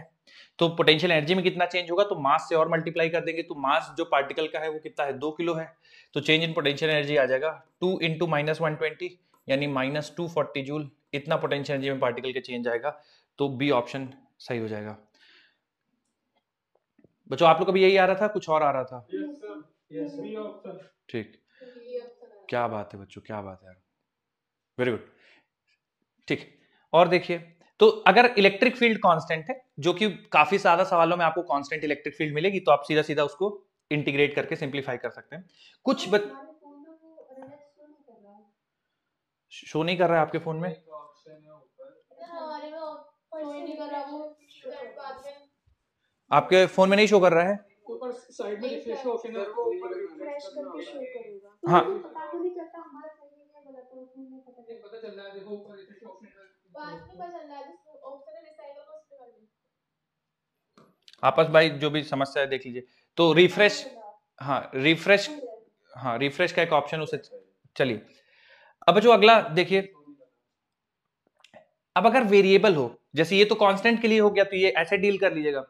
तो पोटेंशियल एनर्जी में कितना चेंज होगा, तो मास से और मल्टीप्लाई कर देंगे, तो मास जो पार्टिकल का है वो कितना है, 2 किलो है, तो चेंज इन पोटेंशियल एनर्जी आ जाएगा 2 × -120 यानी -240 जूल, इतना पोटेंशियल एनर्जी में पार्टिकल का चेंज आएगा, तो बी ऑप्शन सही हो जाएगा। बच्चों आप लोग को भी यही आ रहा था, कुछ और आ रहा था? ठीक, क्या बात है बच्चों, क्या बात है, वेरी गुड, ठीक। और देखिए, तो अगर इलेक्ट्रिक फील्ड कांस्टेंट है, जो कि काफी ज्यादा सवालों में आपको कांस्टेंट इलेक्ट्रिक फील्ड मिलेगी, तो आप सीधा सीधा उसको इंटीग्रेट करके सिंप्लीफाई कर सकते हैं। कुछ शो नहीं कर रहा है आपके फोन में, आपके फोन में नहीं शो कर रहा है, ऊपर साइड में रिफ्रेश का ऑप्शन है, वो ऊपर रिफ्रेश करके शो करेगा। हाँ पता नहीं चलता हमारा सही है या गलत है, उसमें नहीं पता चलता। पता चल रहा है, देखो ऊपर रिफ्रेश का ऑप्शन है, बाद में पता चल रहा है, जिस ऑप्शन है रिसाइकल को उस पे कर दे। आपस भाई जो भी समस्या है देख लीजिए, तो रिफ्रेश, हाँ रिफ्रेश का एक ऑप्शन उसे, चलिए अब जो अगला देखिए, अब अगर वेरिएबल हो, जैसे ये तो कांस्टेंट के लिए हो गया, तो ये ऐसे डील कर लीजिएगा,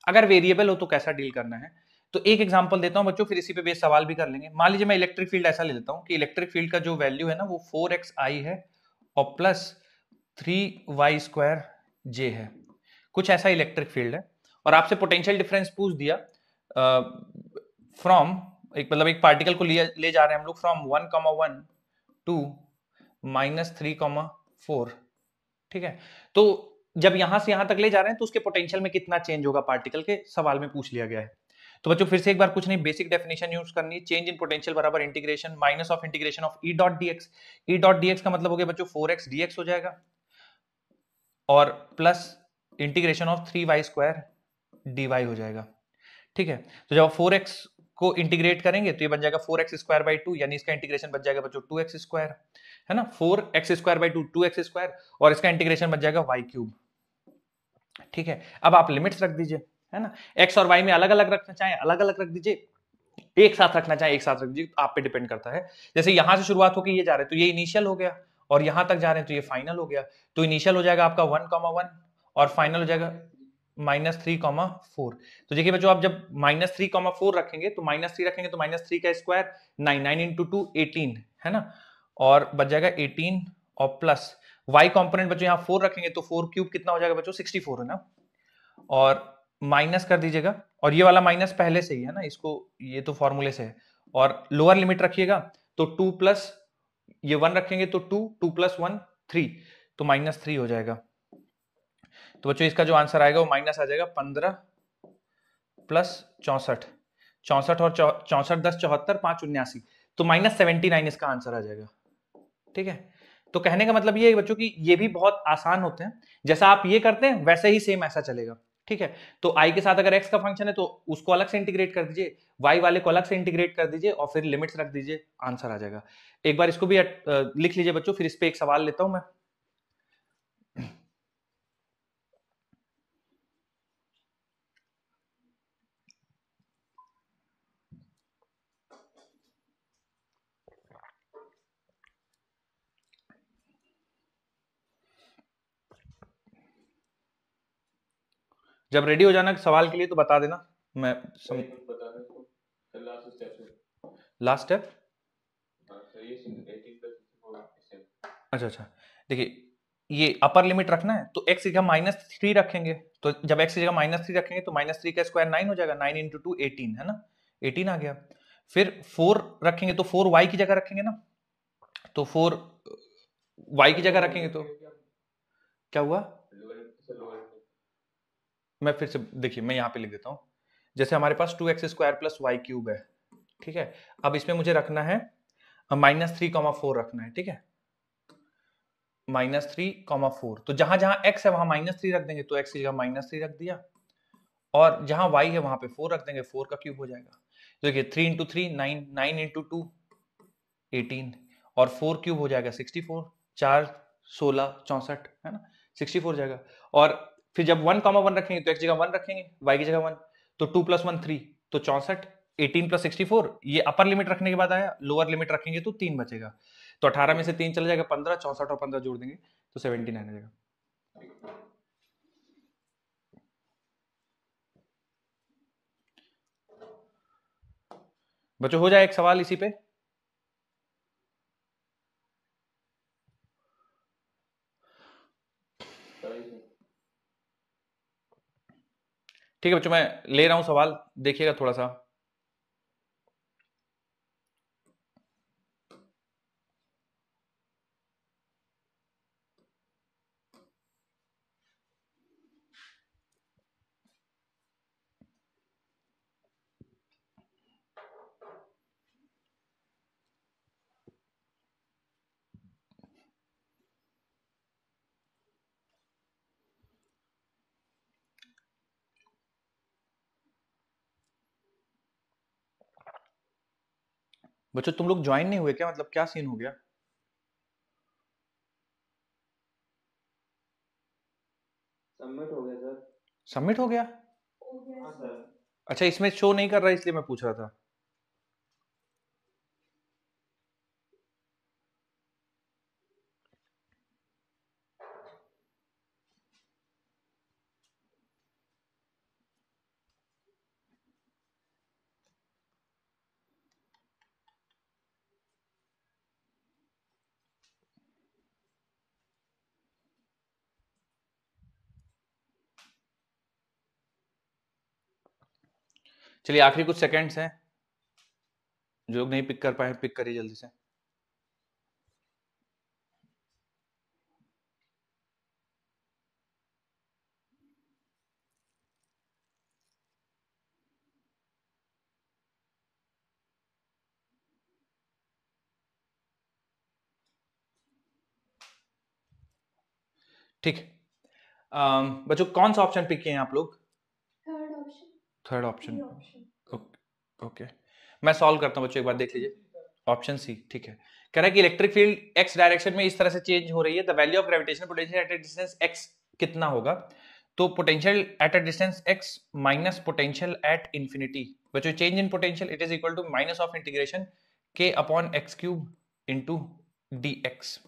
अगर वेरिएबल हो तो कैसा डील करना है, तो एक एग्जांपल देता हूं बच्चों, फिर इसी पे बेस सवाल भी कर लेंगे। मान लीजिए मैं इलेक्ट्रिक फील्ड ऐसा ले लेता हूं कि इलेक्ट्रिक फील्ड का जो वैल्यू है ना वो 4xi है और प्लस 3y² है, कुछ ऐसा इलेक्ट्रिक फील्ड है, और आपसे पोटेंशियल डिफरेंस पूछ दिया फ्रॉम एक, मतलब एक पार्टिकल को ले जा रहे हैं हम लोग फ्रॉम 1,1 टू -3,4, ठीक है, तो जब यहां से यहां तक ले जा रहे हैं तो उसके पोटेंशियल में कितना चेंज होगा पार्टिकल के, सवाल में पूछ लिया गया है। तो बच्चों फिर से एक बार कुछ नहीं, बेसिक डेफिनेशन यूज करनी है, चेंज इन पोटेंशियल बराबर integration minus of integration of E dot D X, E dot D X का मतलब हो गया बच्चों 4x dx हो जाएगा, और plus integration of 3y² dy हो जाएगा, ठीक है, तो जब 4x को इंटीग्रेट करेंगे तो ये बन जाएगा 4x² 2, यानी इसका इंटीग्रेशन बच जाएगा बच्चों 2x², है ना, 4x² 2x², और इसका इंटीग्रेशन बच जाएगा y³, ठीक है। अब आप लिमिट्स रख दीजिए, है ना, x और y में अलग अलग रखना चाहे अलग अलग रख दीजिए, एक साथ रखना चाहे एक साथ रख दीजिए, आप पे डिपेंड करता है। जैसे यहां से शुरुआत होकर ये जा रहे हैं तो ये इनिशियल हो गया, और यहां तक जा रहे हैं तो ये फाइनल हो गया, तो इनिशियल हो जाएगा आपका 1,1 और फाइनल हो जाएगा -3,4। तो देखिए बच्चों, आप जब -3,4 रखेंगे तो -3 रखेंगे तो -3 का स्क्वायर 9, 9 × 2 18, है ना, और बच जाएगा 18, और प्लस y कॉम्पोनेंट बच्चों यहाँ 4 रखेंगे तो 4³ कितना हो जाएगा बच्चों 64, है ना, और माइनस कर दीजिएगा, और ये वाला माइनस पहले से ही है ना, इसको ये तो फॉर्मूले से है, और लोअर लिमिट रखिएगा तो 2 प्लस ये 1 रखेंगे तो 2, 2 + 1 3, तो -3 हो जाएगा। तो बच्चों इसका जो आंसर आएगा वो माइनस आ जाएगा 15 प्लस 64, 64 और 64 10 74 5 79, तो -79 इसका आंसर आ जाएगा, ठीक है। तो कहने का मतलब ये है बच्चों कि ये भी बहुत आसान होते हैं, जैसा आप ये करते हैं वैसे ही सेम ऐसा चलेगा, ठीक है। तो i के साथ अगर x का फंक्शन है तो उसको अलग से इंटीग्रेट कर दीजिए, y वाले को अलग से इंटीग्रेट कर दीजिए, और फिर लिमिट्स रख दीजिए, आंसर आ जाएगा। एक बार इसको भी लिख लीजिए बच्चों, फिर इस पे एक सवाल लेता हूं मैं। जब रेडी हो जाना सवाल के लिए तो बता देना, मैं लास्ट स्टेप, अच्छा देखिए ये अपर लिमिट रखना है तो x की जगह -3 रखेंगे, तो जब x की जगह -3 रखेंगे तो -3 का स्क्वायर 9 हो जाएगा, 9 × 2 18 है ना, 18 आ गया। फिर 4 रखेंगे तो 4 y की जगह रखेंगे ना, तो 4 y की जगह रखेंगे तो क्या हुआ, मैं फिर से देखिए मैं यहाँ पे लिख देता हूँ, जैसे हमारे पास 2x² + y³ है, ठीक है। अब इसमें मुझे रखना है -3,4 रखना है, ठीक है, -3,4, तो जहां जहां x है वहां -3 रख देंगे, तो x की जगह -3 रख दिया, और जहां y है वहां पे 4 रख देंगे, 4 का क्यूब हो जाएगा। तो देखिए 3 × 3 9, 9 × 2 18, और 4 क्यूब हो जाएगा 64, 4 16 64 है ना, 64 हो जाएगा। और फिर जब 1,1 रखेंगे तो x जगह 1 रखेंगे, y की जगह 1, तो 2 + 1 3, तो 64, 18 + 64, ये अपर लिमिट रखने के बाद आया, लोअर लिमिट रखेंगे तो 3 बचेगा, तो 18 में से 3 चला जाएगा 15, 64 और 15 जोड़ देंगे तो 79 आ जाएगा। बच्चों हो जाए एक सवाल इसी पे, ठीक है बच्चों, मैं ले रहा हूं सवाल, देखिएगा थोड़ा सा। बच्चों तुम लोग ज्वाइन नहीं हुए क्या, मतलब क्या सीन हो गया? सबमिट हो गया सर। सबमिट हो गया? हाँ सर। अच्छा इसमें शो नहीं कर रहा इसलिए मैं पूछ रहा था। चलिए आखिरी कुछ सेकंड्स हैं, जो लोग नहीं पिक कर पाए पिक करिए जल्दी से। ठीक, बच्चों कौन सा ऑप्शन पिक किए हैं आप लोग? Third option. Third option, option. Okay, मैं सॉल्व करता हूँ बच्चों, एक बार देख लीजिए। ऑप्शन सी, ठीक है, कह रहा है कि इलेक्ट्रिक फील्ड एक्स डायरेक्शन में इस तरह से चेंज हो रही है, the value of gravitational potential at a distance X कितना होगा? तो potential at a distance X minus potential at infinity, बच्चों change in potential it is equal to minus of integration k/x³ into dx,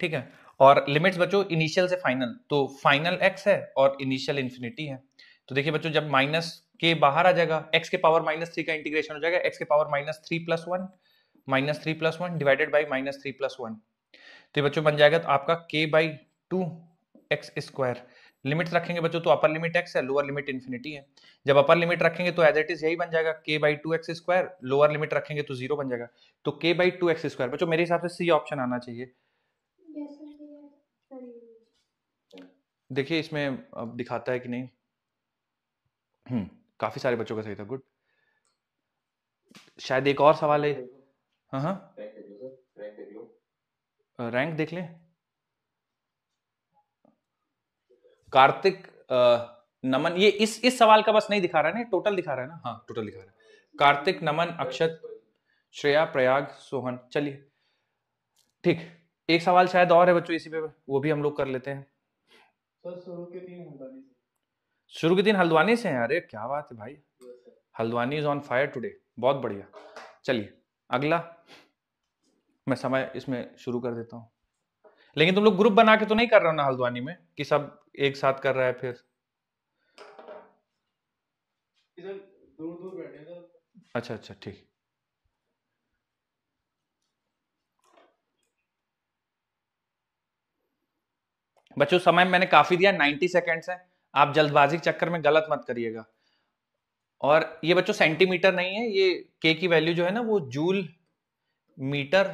ठीक है। और लिमिट्स बच्चों इनिशियल से फाइनल, तो फाइनल x है और इनिशियल इंफिनिटी है। तो देखिए बच्चों जब माइनस के बाहर आ जाएगा, x के पावर -3 का इंटीग्रेशन हो जाएगा, x के पावर -3 + 1 -3 + 1 डिवाइडेड बाई -3 + 1, तो बच्चों बन जाएगा तो आपका k/2 x²। लिमिट्स रखेंगे बच्चों तो अपर लिमिट x है, लोअर लिमिट इंफिनिटी है। जब अपर लिमिट रखेंगे तो एज इट इज यही बन जाएगा k/2 x², लोअर लिमिट रखेंगे तो 0 बन जाएगा, तो k/2 x²। बच्चों मेरे हिसाब से सी ऑप्शन आना चाहिए। देखिए इसमें अब दिखाता है कि नहीं, काफी सारे बच्चों का सही था, गुड। शायद एक और सवाल है, हाँ हाँ रैंक देख लें। कार्तिक नमन, ये इस सवाल का बस नहीं दिखा रहा है ना, टोटल दिखा रहा है ना, हाँ टोटल दिखा रहा है। कार्तिक, नमन, अक्षत, श्रेया, प्रयाग, सोहन, चलिए ठीक, एक सवाल शायद और है बच्चों इसी पे, वो भी हम लोग कर लेते हैं। सर शुरू के 3 हल्द्वानी से। शुरू के दिन हल्द्वानी से हैं, अरे क्या बात है भाई, Haldwani is on fire today, बहुत बढ़िया। चलिए अगला, मैं समय इसमें शुरू कर देता हूँ, लेकिन तुम लोग ग्रुप बना के तो नहीं कर रहे हो ना हल्द्वानी में, कि सब एक साथ कर रहा है फिर? दूर दूर बैठे थे। अच्छा अच्छा ठीक, बच्चों समय मैंने काफी दिया, 90 सेकेंड्स है, आप जल्दबाजी के चक्कर में गलत मत करिएगा। और ये बच्चों सेंटीमीटर नहीं है, ये के की वैल्यू जो है ना वो जूल मीटर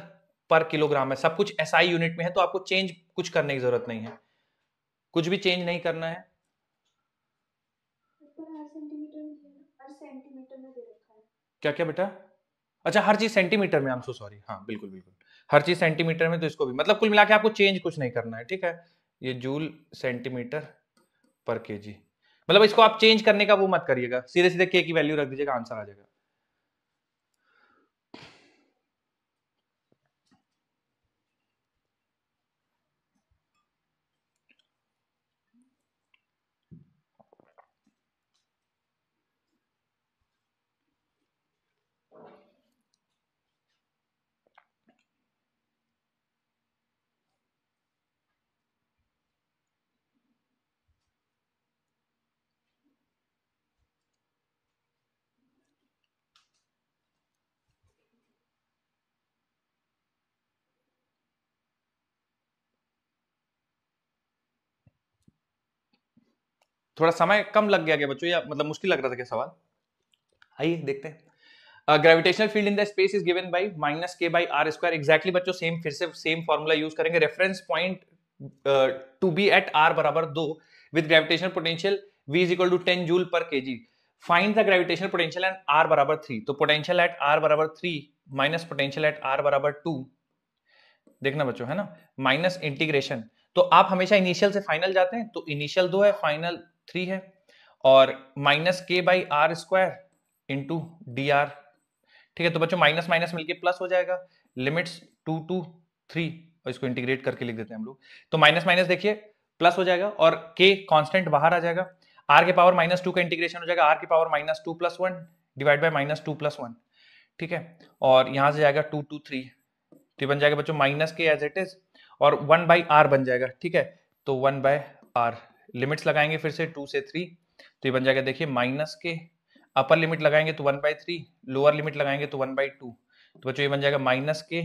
पर किलोग्राम है, सब कुछ एसआई यूनिट में है, तो आपको चेंज कुछ करने की जरूरत नहीं है, कुछ भी चेंज नहीं करना है। हर सेंटीमीटर में दे रखा है। क्या क्या बेटा? अच्छा हर चीज सेंटीमीटर में, आई एम सो सॉरी, हाँ बिल्कुल बिल्कुल हर चीज सेंटीमीटर में, तो इसको भी मतलब कुल मिला के आपको चेंज कुछ नहीं करना है, ठीक है। ये जूल सेंटीमीटर पर केजी, मतलब इसको आप चेंज करने का वो मत करिएगा, सीधे सीधे के की वैल्यू रख दीजिएगा, आंसर आ जाएगा। थोड़ा समय कम लग गया क्या बच्चों, या मतलब मुश्किल लग रहा था क्या सवाल? आइए देखते हैं। Gravitational field in the space is given by minus K by R square. Exactly बच्चों सेम, फिर से सेम फॉर्मूला यूज करेंगे। Reference point to be at R बराबर 2 with gravitational potential V is equal to 10 joule पर KG. Find the gravitational potential at R बराबर 3। तो पोटेंशियल एट आर बराबर 3 माइनस पोटेंशियल एट आर बराबर 2, देखना बच्चों है ना, माइनस इंटीग्रेशन। तो आप हमेशा इनिशियल से फाइनल जाते हैं, तो इनिशियल 2 है, फाइनल 3 है, और minus K by R square into D R, ठीक है। तो बच्चों माइनस माइनस मिलके प्लस हो जाएगा, लिमिट्स 2 to 3, और इसको इंटीग्रेट करके लिख देते हैं हम लोग। तो माइनस माइनस देखिए प्लस हो जाएगा, और के कांस्टेंट बाहर आ जाएगा, आर के पावर -2 का इंटीग्रेशन हो जाएगा, आर के पावर -2 + 1 डिवाइड बाय -2 + 1, ठीक है। और यहां से जाएगा 2 to 3, तो बन जाएगा बच्चों माइनस के एज इट इज, और 1/r बन जाएगा, ठीक है। तो 1/r, लिमिट्स लगाएंगे फिर से 2 से 3, तो ये बन जाएगा देखिए माइनस के, अपर लिमिट लगाएंगे तो 1/3, लोअर लिमिट लगाएंगे तो 1/2, तो बच्चों ये बन जाएगा माइनस के,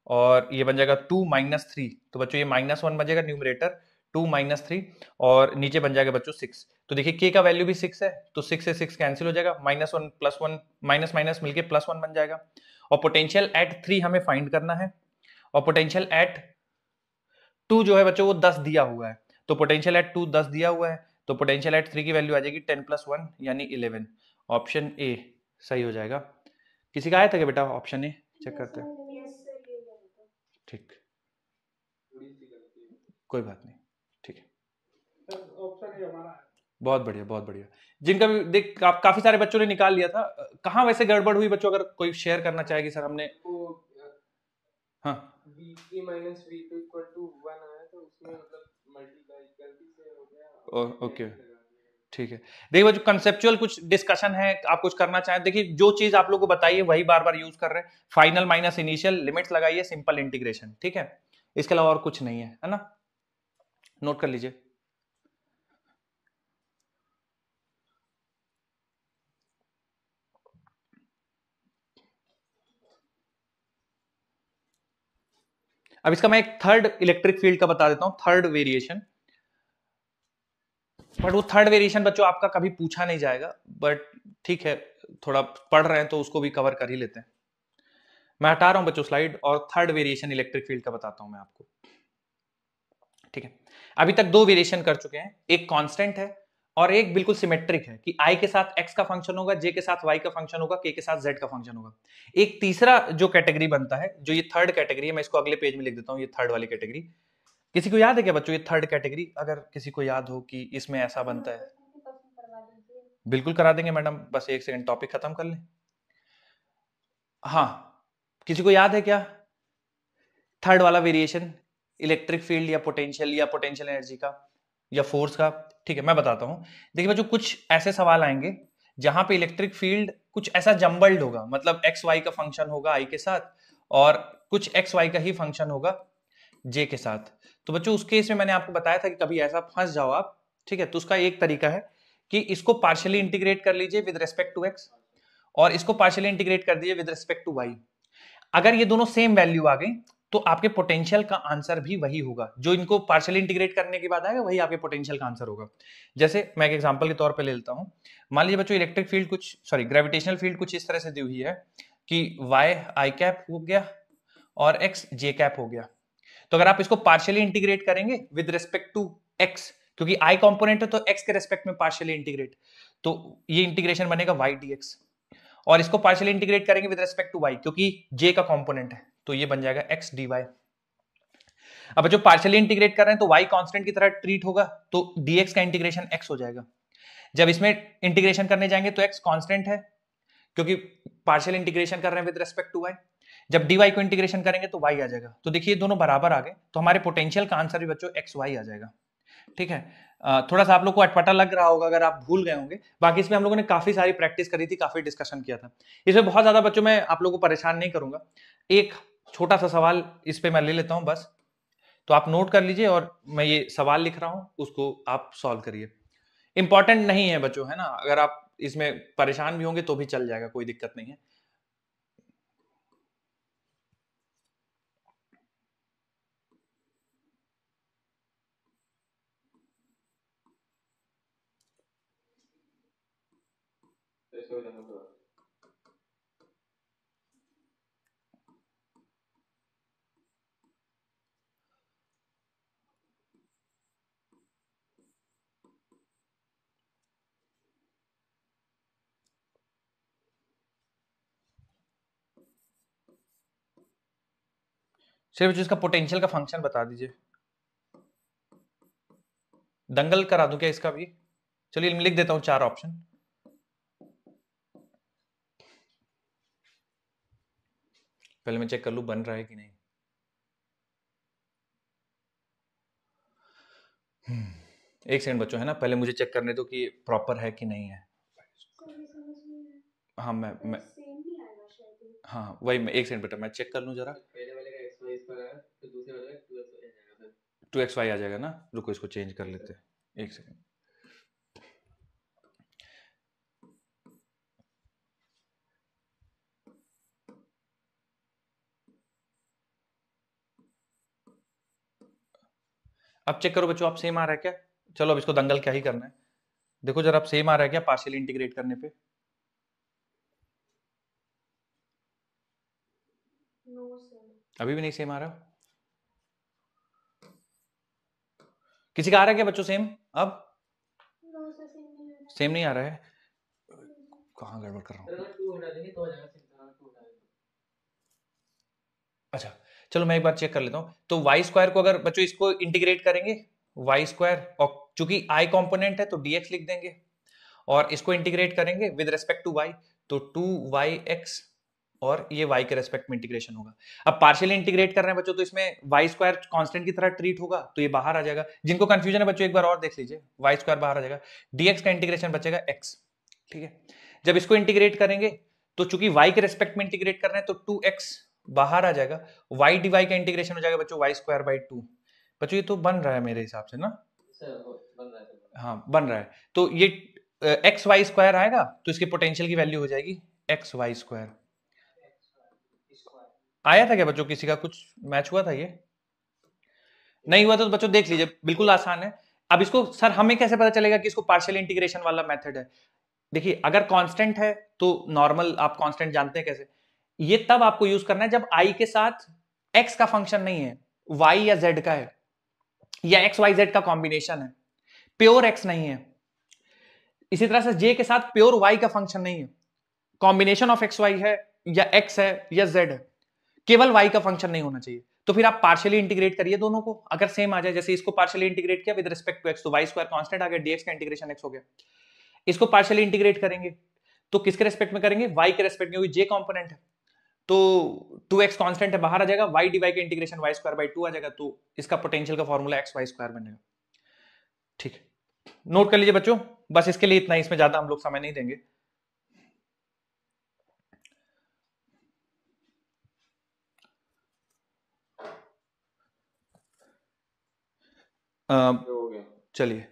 और ये बन जाएगा 2 - 3, तो बच्चों ये -1 बन जाएगा न्यूमरेटर, 2 - 3, और नीचे बन जाएगा बच्चों 6। तो देखिए के का वैल्यू भी 6 है, तो 6 से 6 कैंसिल हो जाएगा, -1 + 1 माइनस माइनस मिलके +1 बन जाएगा। और पोटेंशियल एट 3 हमें फाइंड करना है, और पोटेंशियल एट 2 जो है बच्चों वो 10 दिया हुआ है, तो पोटेंशियल एट 2 10 दिया हुआ है, तो पोटेंशियल एट 3 की वैल्यू आ जाएगी 10 + 1 यानी 11। ऑप्शन ए सही हो जाएगा। किसी का आया था क्या बेटा ऑप्शन ए? चेक करते हैं, ठीक, कोई बात नहीं, ठीक है, ऑप्शन ए हमारा है। बहुत बढ़िया बहुत बढ़िया। जिनका भी देख काफी सारे बच्चों ने निकाल लिया था, कहाँ वैसे गड़बड़ हुई बच्चों, अगर कोई शेयर करना चाहेगी सर हमने। हाँ v माइनस v = 1 आया, तो उसमें मतलब मल्टीप्लाई गलती से हो गया। ओके ठीक है। देखिए बच्चों कंसेप्चुअल कुछ डिस्कशन है, आप कुछ करना चाहें, देखिए जो चीज आप लोगों को बताइए वही बार बार यूज कर रहे हैं, फाइनल माइनस इनिशियल, लिमिट्स लगाइए, सिंपल इंटीग्रेशन, ठीक है। इसके अलावा और कुछ नहीं है ना, नोट कर लीजिए। अब इसका मैं एक थर्ड इलेक्ट्रिक फील्ड का बता देता हूं, थर्ड वेरिएशन, बट वो थर्ड वेरिएशन बच्चों आपका कभी पूछा नहीं जाएगा, बट ठीक है थोड़ा पढ़ रहे हैं तो उसको भी कवर कर ही लेते हैं। मैं हटा रहा हूं बच्चों स्लाइड, और थर्ड वेरिएशन इलेक्ट्रिक फील्ड का बताता हूं मैं आपको, ठीक है। अभी तक 2 वेरिएशन कर चुके हैं, एक कांस्टेंट है और एक बिल्कुल सिमेट्रिक है कि i के साथ x का फंक्शन होगा, j के साथ y का फंक्शन होगा, k के साथ z का फंक्शन होगा। एक तीसरा जो कैटेगरी बनता है, जो ये थर्ड कैटेगरी है, मैं इसको अगले पेज में लिख देता हूं, ये थर्ड वाली कैटेगरी। किसी को याद है क्या बच्चों ये थर्ड कैटेगरी? अगर किसी को याद हो कि इसमें ऐसा बनता है, बिल्कुल करा देंगे मैडम, बस 1 सेकंड टॉपिक खत्म कर लें। हाँ किसी को याद है क्या थर्ड वाला वेरिएशन, इलेक्ट्रिक फील्ड या पोटेंशियल एनर्जी का या फोर्स का? ठीक है मैं बताता हूं। देखिए बच्चों कुछ ऐसे सवाल आएंगे जहां पे इलेक्ट्रिक फील्ड कुछ ऐसा जम्बल्ड होगा, मतलब एक्स वाई का फंक्शन होगा आई के साथ, और कुछ एक्स वाई का ही फंक्शन होगा जे के साथ। तो बच्चों उस केस में मैंने आपको बताया था कि कभी ऐसा फंस जाओ आप, ठीक है, तो उसका एक तरीका है कि इसको पार्शियली इंटीग्रेट कर लीजिए विद रिस्पेक्ट टू एक्स, और इसको पार्शियली इंटीग्रेट कर दीजिए विद रिस्पेक्ट टू वाई। अगर ये दोनों सेम वैल्यू आ गई तो आपके पोटेंशियल का आंसर भी वही होगा, जो इनको पार्शियली इंटीग्रेट करने के बाद आएगा वही आपके पोटेंशियल का आंसर होगा। जैसे मैं एक एग्जांपल के तौर पे ले लेता हूं, मान लीजिए बच्चों इलेक्ट्रिक फील्ड कुछ ग्रेविटेशनल फील्ड कुछ इस तरह से दी हुई है कि y i कैप हो गया और x j कैप हो गया। तो अगर आप इसको पार्शियली इंटीग्रेट करेंगे विद रिस्पेक्ट टू x, क्योंकि i कंपोनेंट है तो x के रिस्पेक्ट में पार्शियली इंटीग्रेट, तो ये इंटीग्रेशन बनेगा y dx। और इसको पार्शियली इंटीग्रेट करेंगे विद रिस्पेक्ट टू y, क्योंकि j का कंपोनेंट है, तो ये बन जाएगा x dy। अब जो पार्शियली इंटीग्रेट कर रहे हैं तो y कांस्टेंट की तरह ट्रीट होगा, तो dx का इंटीग्रेशन x हो जाएगा। जब इसमें इंटीग्रेशन करने जाएंगे तो x कांस्टेंट है, क्योंकि पार्शियल इंटीग्रेशन कर रहे हैं विद रिस्पेक्ट टू y। जब dy को इंटीग्रेशन करेंगे तो y आ जाएगा, तो देखिए दोनों बराबर आ गए, तो हमारे पोटेंशियल का आंसर भी बच्चों xy आ जाएगा। ठीक है, थोड़ा सा आप लोग को अटपटा लग रहा होगा अगर आप भूल गए होंगे, बाकी इसमें हम लोगों ने काफी सारी प्रैक्टिस करी थी, काफी डिस्कशन किया था। इसमें बहुत ज्यादा बच्चों मैं आप लोगों को परेशान नहीं करूंगा, एक छोटा सा सवाल इस पे मैं ले लेता हूं बस, तो आप नोट कर लीजिए और मैं ये सवाल लिख रहा हूं उसको आप सॉल्व करिए। इंपॉर्टेंट नहीं है बच्चों, है ना, अगर आप इसमें परेशान भी होंगे तो भी चल जाएगा, कोई दिक्कत नहीं है। सिर्फ जो इसका पोटेंशियल का फंक्शन बता दीजिए। दंगल करा दूं क्या इसका भी? चलिए मैं लिख देता हूं 4 ऑप्शन। पहले मैं चेक कर लूं बन रहा है कि नहीं। एक सेकंड बच्चों, है ना, पहले मुझे चेक करने दो कि प्रॉपर है कि नहीं है। हाँ मैं हाँ वही, मैं एक सेकंड बेटा मैं चेक कर लूं जरा। पहले वाले का x y स्क्वायर आया, फिर दूसरे वाले का 2xy आ जाएगा, फिर 2xy आ जाएगा ना, रुको इसको चेंज कर लेते हैं एक सेकंड। अब चेक करो बच्चों, आप सेम आ रहा है क्या? चलो अब इसको दंगल क्या ही करना है, देखो जरा आप सेम आ रहा है क्या पार्शियल इंटीग्रेट करने पे? अभी भी नहीं सेम आ रहा? किसी का आ रहा है क्या बच्चों सेम? अब सेम नहीं आ रहा है, कहाँ गड़बड़ कर रहा हूँ? अगर 2 हटा देंगे तो हो जाएगा सिंपल, 2 हटा देंगे। अच्छा चलो मैं एक बार चेक कर लेता हूँ। तो वाई स्क्वायर को अगर बच्चों इसको इंटीग्रेट करेंगे, वाई स्क्वायर, और चूंकि आई कंपोनेंट है तो dx लिख देंगे, और इसको इंटीग्रेट करेंगे विद रेस्पेक्ट टू y, तो 2yx, और ये y के रेस्पेक्ट में इंटीग्रेशन होगा। अब पार्शियली इंटीग्रेट कर रहे हैं बच्चों, तो इसमें वाई स्क्वायर कांस्टेंट की तरह ट्रीट होगा, तो ये बाहर आ जाएगा। जिनको कंफ्यूजन है बच्चों एक बार और देख लीजिए, वाई स्क्वायर बाहर आ जाएगा, dx का इंटीग्रेशन बचेगा x। ठीक है, जब इसको इंटीग्रेट करेंगे तो चूंकि y के रेस्पेक्ट में इंटीग्रेट कर रहे हैं तो 2x बाहर आ जाएगा, y dy का इंटीग्रेशन हो जाएगा बच्चों y स्क्वायर बाई 2। बच्चों ये तो बन रहा है मेरे हिसाब से ना? सर बन रहा है सर। हाँ बन रहा है, तो ये एक्स वाई स्क्वायर आएगा, तो इसके पोटेंशियल की वैल्यू हो जाएगी एक्स वाई स्क्वायर। आया था क्या बच्चों? किसी का कुछ मैच हुआ था? ये नहीं हुआ तो बच्चों देख लीजिए, बिल्कुल आसान है। अब इसको सर हमें कैसे पता चलेगा कि इसको पार्शियल इंटीग्रेशन वाला मेथड है? देखिए अगर कांस्टेंट है तो नॉर्मल, आप कांस्टेंट जानते हैं कैसे, ये तब आपको यूज करना है जब आई के साथ एक्स का फंक्शन नहीं है, वाई या जेड का है, या एक्स वाई जेड का कॉम्बिनेशन है, प्योर एक्स नहीं है। इसी तरह से जे के साथ प्योर वाई का फंक्शन नहीं है, कॉम्बिनेशन ऑफ एक्स वाई है, या एक्स है या जेड है, केवल वाई का फंक्शन नहीं होना चाहिए। तो फिर आप पार्शियली इंटीग्रेट करिए दोनों को, अगर सेम आ जाए, जैसे इसको पार्शियली इंटीग्रेट किया विद रिस्पेक्ट टू एक्स, तो वाई स्क्वायर कांस्टेंट आ गया, डीएक्स का इंटीग्रेशन एक्स हो गया। इसको पार्शियली इंटीग्रेट करेंगे तो किसके रेस्पेक्ट में करेंगे? वाई के रेस्पेक्ट में, क्योंकि जे कंपोनेंट है, तो 2x कांस्टेंट है बाहर आ जाएगा, y dy का इंटीग्रेशन y स्क्वायर बाई 2 आ जाएगा, तो इसका पोटेंशियल का फॉर्मूला एक्स वाई स्क्वायर बनेगा। ठीक है, नोट कर लीजिए बच्चों, बस इसके लिए इतना ही, इसमें ज्यादा हम लोग समय नहीं देंगे। हो गया। चलिए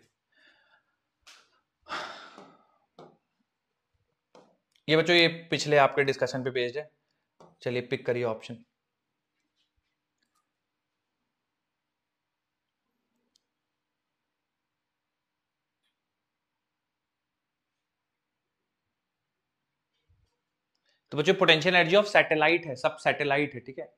ये बच्चों ये पिछले आपके डिस्कशन पे पेज है, चलिए पिक करिए ऑप्शन। तो बच्चों पोटेंशियल एनर्जी ऑफ सैटेलाइट है, सब सैटेलाइट है, ठीक है।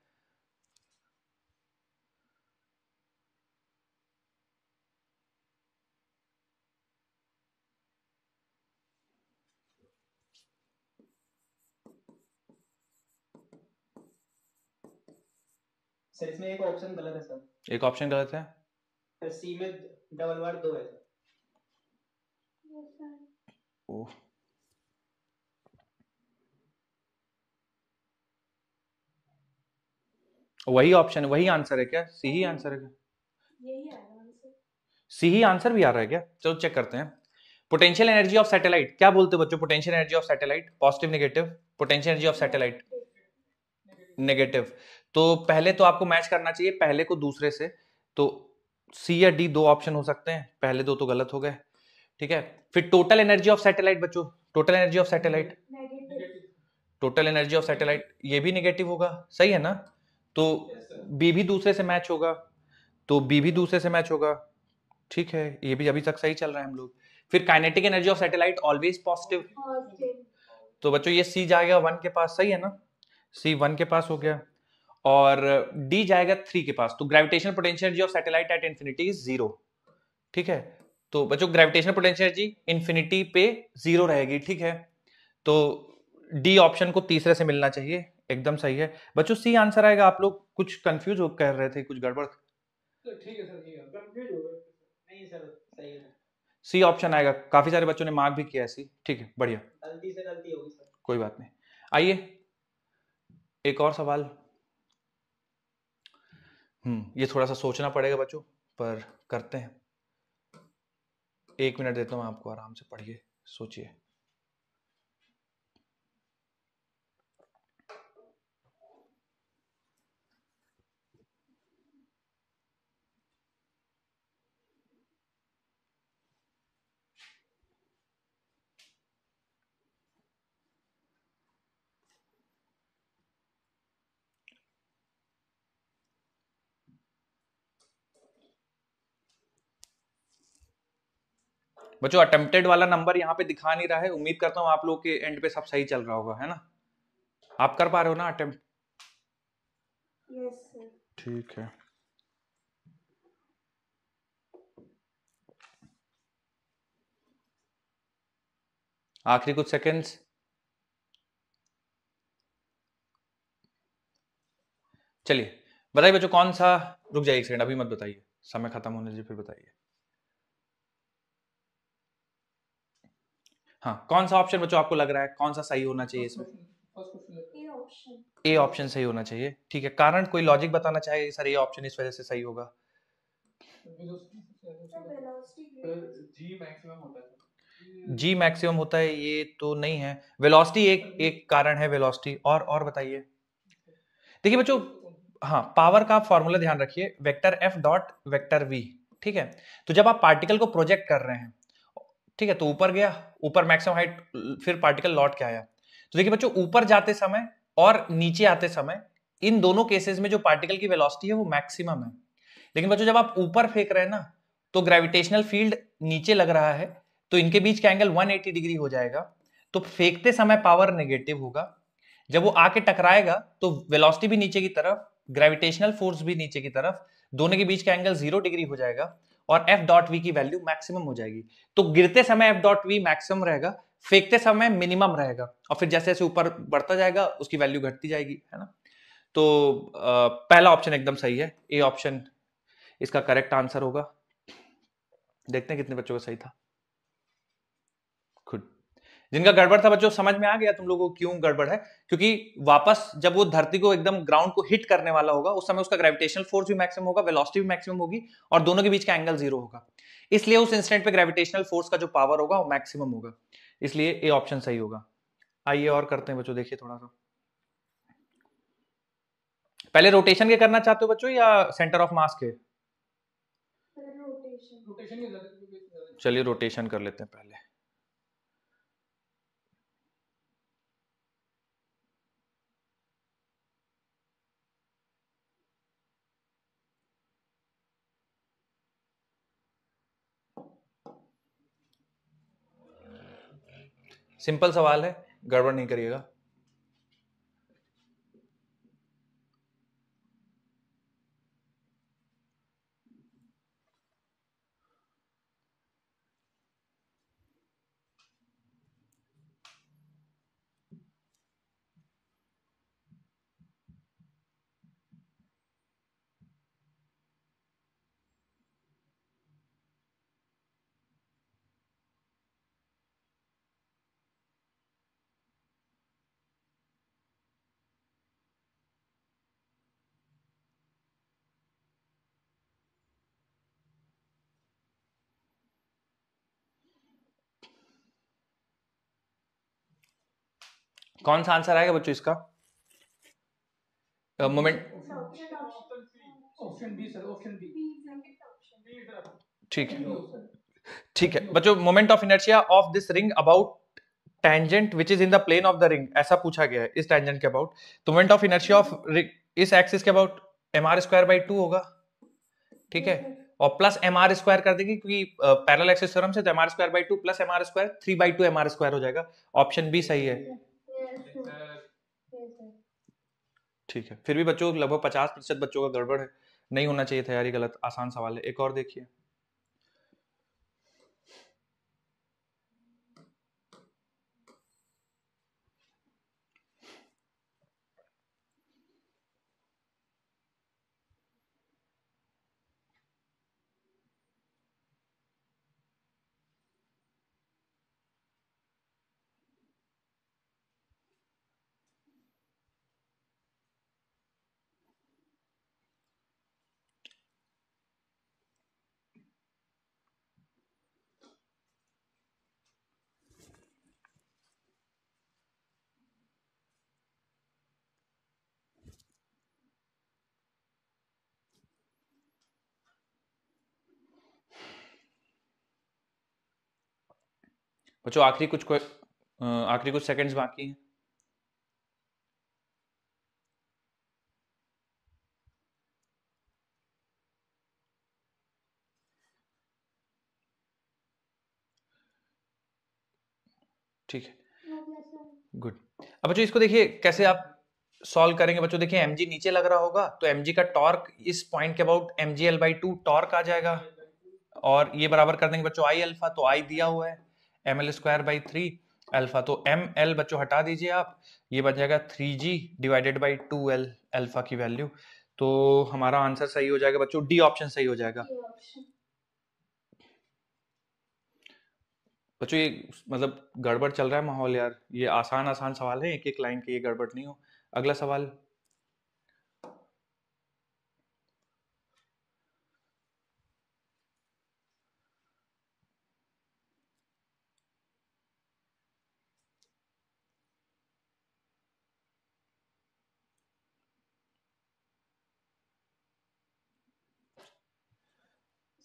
सर इसमें एक ऑप्शन गलत है सर, एक ऑप्शन गलत है। सर सी में डबल बार 2 है सर। Yes sir. ओह, वही ऑप्शन, वही आंसर है क्या? सी ही आंसर है क्या? यही आएगा आंसर। सी ही आंसर भी आ रहा है क्या? चलो चेक करते हैं। पोटेंशियल एनर्जी ऑफ सैटेलाइट क्या बोलते हो बच्चों? Potential energy of satellite positive negative? Potential energy of satellite negative. तो पहले तो आपको मैच करना चाहिए पहले को दूसरे से, तो सी या डी दो ऑप्शन हो सकते हैं, पहले दो तो गलत हो गए, ठीक है। फिर टोटल एनर्जी ऑफ सैटेलाइट बच्चों, total energy of satellite, negative. Total energy of satellite ये भी नेगेटिव होगा, सही है ना? तो बी भी दूसरे से मैच होगा, तो बी भी दूसरे से मैच होगा, ठीक है। ये भी अभी तक सही चल रहा है हम लोग। फिर kinetic energy of satellite always positive, positive. तो बच्चों ये सी जाएगा 1 के पास, सही है ना? सी 1 के पास हो गया, और डी जाएगा 3 के पास। तो gravitational potential energy of satellite at infinity is 0, ठीक है। तो बच्चों ग्रेविटेशनल पोटेंशियल एनर्जी इंफिनिटी पे 0 रहेगी, ठीक है। तो डी ऑप्शन को तीसरे से मिलना चाहिए, एकदम सही है बच्चों। सी आंसर आएगा। आप लोग कुछ कंफ्यूज हो कर रहे थे, कुछ गड़बड़? ठीक है सर, ठीक है, कंफ्यूज हो गए। नहीं सर सही है, सी ऑप्शन आएगा। काफी सारे बच्चों ने मार्क भी किया है सी, ठीक है, बढ़िया, गलती से गलती होगी सर। कोई बात नहीं। आइए एक और सवाल। ये थोड़ा सा सोचना पड़ेगा बच्चों, पर करते हैं। 1 मिनट देता हूं आपको, आराम से पढ़िए, सोचिए। बच्चों अटेम्प्टेड वाला नंबर यहाँ पे दिखा नहीं रहा है। उम्मीद करता हूँ आप लोग के एंड पे सब सही चल रहा होगा, है ना? आप कर पा रहे हो ना अटेम्प्ट? Yes sir. ठीक है। आखिरी कुछ सेकंड्स। चलिए बताइए बच्चों, कौन सा, रुक जाइए एक सेकंड, अभी मत बताइए, समय खत्म होने दीजिए फिर बताइए। हाँ, कौन सा ऑप्शन बच्चों आपको लग रहा है कौन सा सही होना चाहिए इसमें? First question A option. A option सही होना चाहिए, ठीक है। कारण कोई लॉजिक बताना चाहिए सर, ए ऑप्शन इस वजह से सही होगा? जी मैक्सिमम होता है। जी मैक्सिमम होता है, ये तो नहीं है। वेलोसिटी एक एक कारण है, वेलोसिटी। और बताइए। देखिए बच्चों, हाँ, पावर का फॉर्मूला ध्यान रखिए, vector F dot vector V, ठीक है। तो जब आप पार्टिकल को प्रोजेक्ट कर रहे हैं, ठीक है, तो ऊपर गया, ऊपर मैक्सिमम हाइट, फिर पार्टिकल लौट के आया। तो देखिए बच्चों, ऊपर जाते समय और नीचे आते समय, इन दोनों केसेस में जो पार्टिकल की वेलोसिटी है वो मैक्सिमम है। लेकिन बच्चों जब आप ऊपर फेंक रहे हैं ना, तो ग्रेविटेशनल फील्ड नीचे लग रहा है, तो इनके बीच का एंगल 180 डिग्री हो जाएगा। तो फेंकते समय पावर नेगेटिव होगा, जब वो आके टकराएगा तो वेलोसिटी भी नीचे की तरफ, ग्रेविटेशनल फोर्स भी नीचे की तरफ, दोनों के बीच का एंगल 0 डिग्री हो जाएगा, और एफ डॉट वी की वैल्यू मैक्सिमम हो जाएगी। तो गिरते समय एफ डॉट वी मैक्सिमम रहेगा, फेंकते समय मिनिमम रहेगा, और फिर जैसे जैसे ऊपर बढ़ता जाएगा उसकी वैल्यू घटती जाएगी, है ना? तो पहला ऑप्शन एकदम सही है, ए ऑप्शन इसका करेक्ट आंसर होगा। देखते हैं कितने बच्चों का सही था। खुद जिनका गड़बड़ था बच्चों, समझ में आ गया तुम लोगों को क्यों गड़बड़ है? क्योंकि वापस जब वो धरती को एकदम ग्राउंड को हिट करने वाला होगा, उस समय उसका ग्रेविटेशनल फोर्स भी मैक्सिमम होगा, वेलोसिटी भी मैक्सिमम होगी, और दोनों के बीच का एंगल 0 होगा। इसलिए उस इंस्टेंट पे ग्रेविटेशनल फोर्स का जो पावर होगा वो मैक्सिमम होगा, इसलिए ए ऑप्शन सही होगा। आइए और करते हैं बच्चों, देखिए थोड़ा सा। पहले रोटेशन के करना चाहते हो बच्चों या सेंटर ऑफ मास के? रोटेशन के ज्यादा। चलिए रोटेशन कर लेते हैं पहले। सिंपल सवाल है, गड़बड़ नहीं करिएगा। कौन सा आंसर आएगा बच्चों इसका? Moment, option B sir, option B. ठीक है ठीक है बच्चों, moment of inertia of this ring about tangent which is in the plane of the ring, ऐसा पूछा गया है इस टेंजेंट के अबाउट। तो मोमेंट ऑफ इनर्शिया ऑफ इस एक्सिस के अबाउट mr²/2 होगा, ठीक है, और प्लस mr² कर देंगे क्योंकि पैरेलल एक्सिस थ्योरम से, तो mr²/2 प्लस mr² 3/2 mr² हो जाएगा। ऑप्शन बी सही है, ठीक है। फिर भी बच्चों लगभग 50% बच्चों का गड़बड़ है, नहीं होना चाहिए था यार, ये गलत आसान सवाल है। एक और देखिए, बच्चों आखिरी कुछ सेकंड्स बाकी हैं। ठीक है, गुड। अब बच्चों इसको देखिए कैसे आप सॉल्व करेंगे। बच्चों देखिए mg नीचे लग रहा होगा, तो mg का टॉर्क इस पॉइंट के अबाउट mgl/2 टॉर्क आ जाएगा, और ये बराबर कर देंगे बच्चों i अल्फा, तो i दिया हुआ है ml²/3 अल्फा, तो ml बच्चों हटा दीजिए आप, ये बन जाएगा 3g/2l अल्फा की वैल्यू। तो हमारा आंसर सही हो जाएगा बच्चों, डी ऑप्शन सही हो जाएगा। बच्चों ये मतलब गड़बड़ चल रहा है माहौल यार, ये आसान आसान सवाल है, एक एक लाइन के, ये गड़बड़ नहीं हो। अगला सवाल,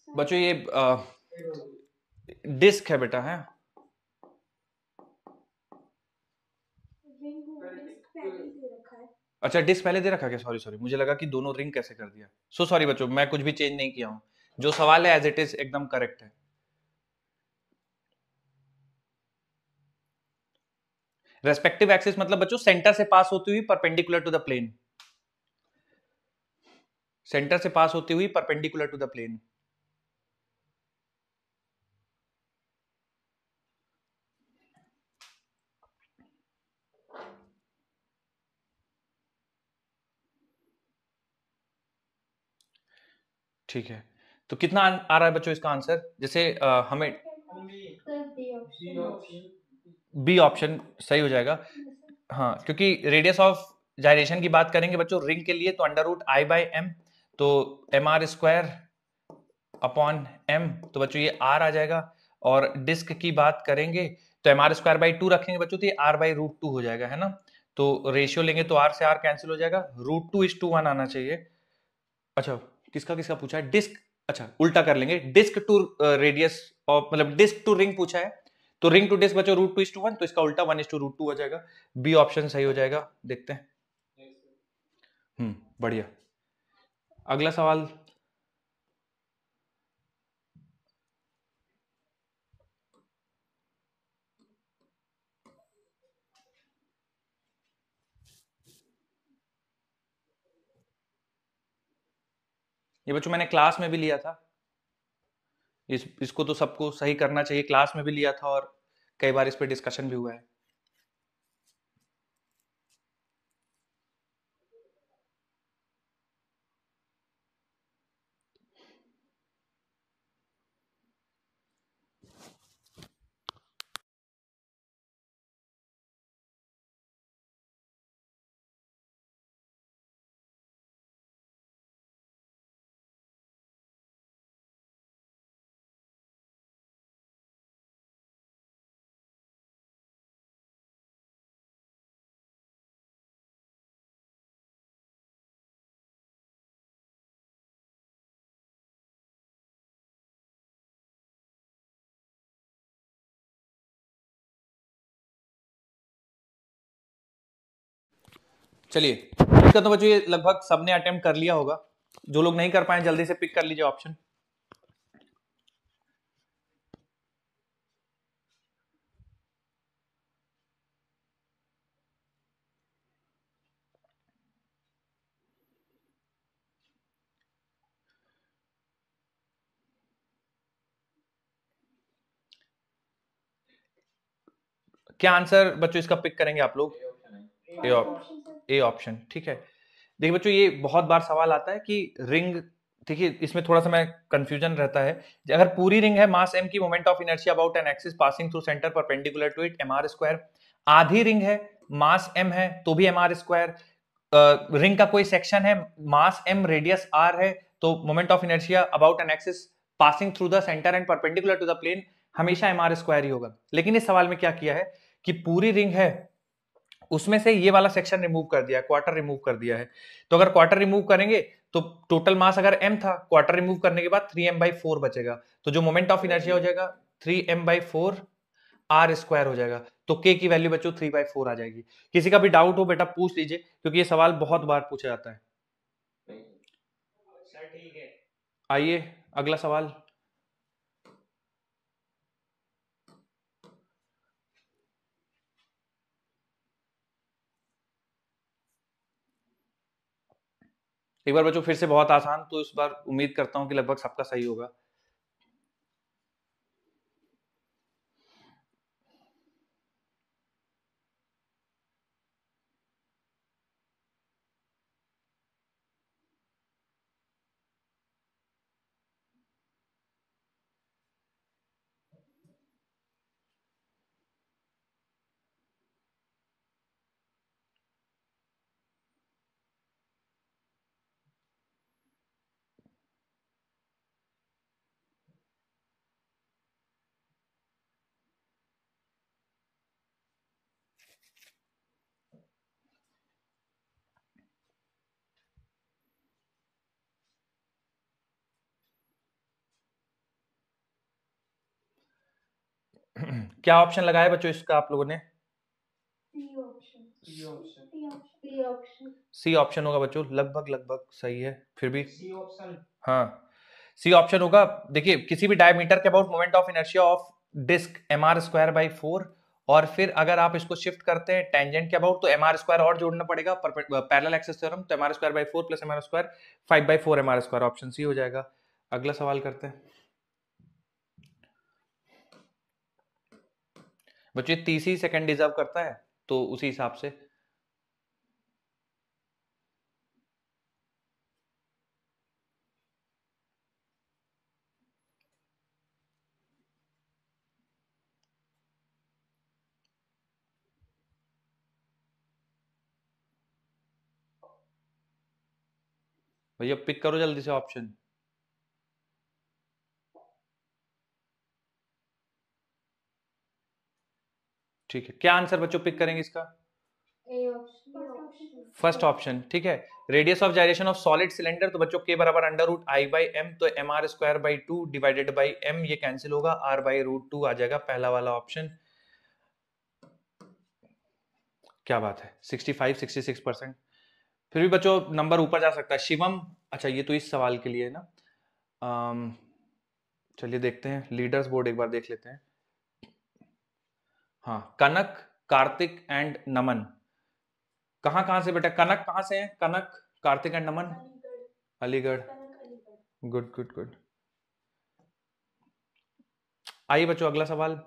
बच्चों ये डिस्क है बेटा, है अच्छा, डिस्क पहले दे रखा क्या? सॉरी सॉरी, मुझे लगा कि दोनों रिंग कैसे कर दिया। सो सॉरी बच्चों, मैं कुछ भी चेंज नहीं किया हूं, जो सवाल है एज इट इज एकदम करेक्ट है। रेस्पेक्टिव एक्सिस मतलब बच्चों सेंटर से पास होती हुई perpendicular to the plane, centre से पास होती हुई परपेंडिकुलर टू द प्लेन। ठीक है, तो कितना आ रहा है बच्चों इसका आंसर? जैसे हमें बी ऑप्शन सही हो जाएगा, हाँ, क्योंकि रेडियस ऑफ जाइरेशन की बात करेंगे बच्चों रिंग के लिए, तो √I/m, तो mr² अपॉन m, तो बच्चों ये r आ जाएगा। और डिस्क की बात करेंगे तो mr²/2 रखेंगे बच्चों, तो ये r/√2 हो जाएगा, है ना। तो रेशियो लेंगे तो r से r कैंसिल हो जाएगा, √2:1 आना चाहिए। अच्छा, किसका किसका पूछा है? डिस्क, अच्छा उल्टा कर लेंगे, डिस्क टू रेडियस ऑफ, मतलब डिस्क टू रिंग पूछा है, तो रिंग टू डिस्क बच्चों √2:1, तो इसका उल्टा 1:√2 हो जाएगा। बी ऑप्शन सही हो जाएगा, देखते हैं। बढ़िया। अगला सवाल, ये बच्चों मैंने क्लास में भी लिया था, इसको तो सबको सही करना चाहिए, क्लास में भी लिया था और कई बार इस पे डिस्कशन भी हुआ है। चलिए इसका तो बच्चों ये लगभग सबने अटेम्प्ट कर लिया होगा, जो लोग नहीं कर पाए जल्दी से पिक कर लीजिए ऑप्शन। क्या आंसर बच्चों इसका पिक करेंगे आप लोग? ए ऑप्शन, ठीक है। देखिए बच्चों ये बहुत बार सवाल आता है कि रिंग, देखिए इसमें थोड़ा सा मैं कंफ्यूजन रहता है। अगर पूरी रिंग है मास m की, moment of inertia about an axis passing through centre perpendicular to it mr square. आधी रिंग है मास m है तो भी mr स्क्वायर। रिंग का कोई सेक्शन है मास m रेडियस r है तो moment of inertia about an axis passing through the centre and perpendicular to the plane हमेशा mr स्क्वायर ही होगा। लेकिन इस सवाल में क्या किया है कि पूरी रिंग है, उसमें से ये वाला सेक्शन रिमूव कर दिया है, क्वार्टर रिमूव कर दिया है। तो अगर क्वार्टर रिमूव करेंगे तो टोटल मास अगर m था, क्वार्टर रिमूव करने के बाद 3m/4 बचेगा। तो जो मोमेंट ऑफ इनर्शिया हो जाएगा 3m/4 r स्क्वायर हो जाएगा। तो k की वैल्यू बच्चों 3/4 आ जाएगी। किसी का भी डाउट हो बेटा पूछ लीजिए, क्योंकि ये सवाल बहुत बार पूछा जाता है। सर ठीक है। आइए अगला सवाल। एक बार बच्चों फिर से बहुत आसान, तो इस बार उम्मीद करता हूं कि लगभग सबका सही होगा। क्या ऑप्शन लगाया बच्चों इसका आप लोगों ने? सी ऑप्शन होगा बच्चों, लगभग लगभग सही है फिर भी। C option. हाँ सी ऑप्शन होगा। देखिए किसी भी डायमीटर के about moment of inertia of disc mr²/4, और फिर अगर आप इसको शिफ्ट करते हैं टेंजेंट के अबाउट तो mr² और जोड़ना पड़ेगा, पैरेलल एक्सिस थ्योरम, तो mr²/4 plus mr² 5/4 mr²। Option C हो जाएगा। अगला सवाल करते हैं बच्चों। 30 सेकंड डिजर्व करता है तो उसी हिसाब से। भैया पिक करो जल्दी से ऑप्शन। ठीक है, क्या आंसर बच्चों पिक करेंगे इसका? फर्स्ट ऑप्शन, ठीक है। Radius of gyration of solid cylinder, तो बच्चों के बराबर √I/m, तो mr²/2 डिवाइडेड बाई m, ये कैंसिल होगा, r/√2 आ जाएगा पहला वाला ऑप्शन। क्या बात है, 65-66%। फिर भी बच्चों नंबर ऊपर जा सकता है। शिवम, अच्छा ये तो इस सवाल के लिए है ना। चलिए देखते हैं लीडर्स बोर्ड एक बार देख लेते हैं। हाँ कनक, कार्तिक एंड नमन, कहाँ कहाँ से बेटा? कनक कहाँ से है? Kanak, Kartik and Naman? Aligarh. Good good good. आइए बच्चों अगला सवाल।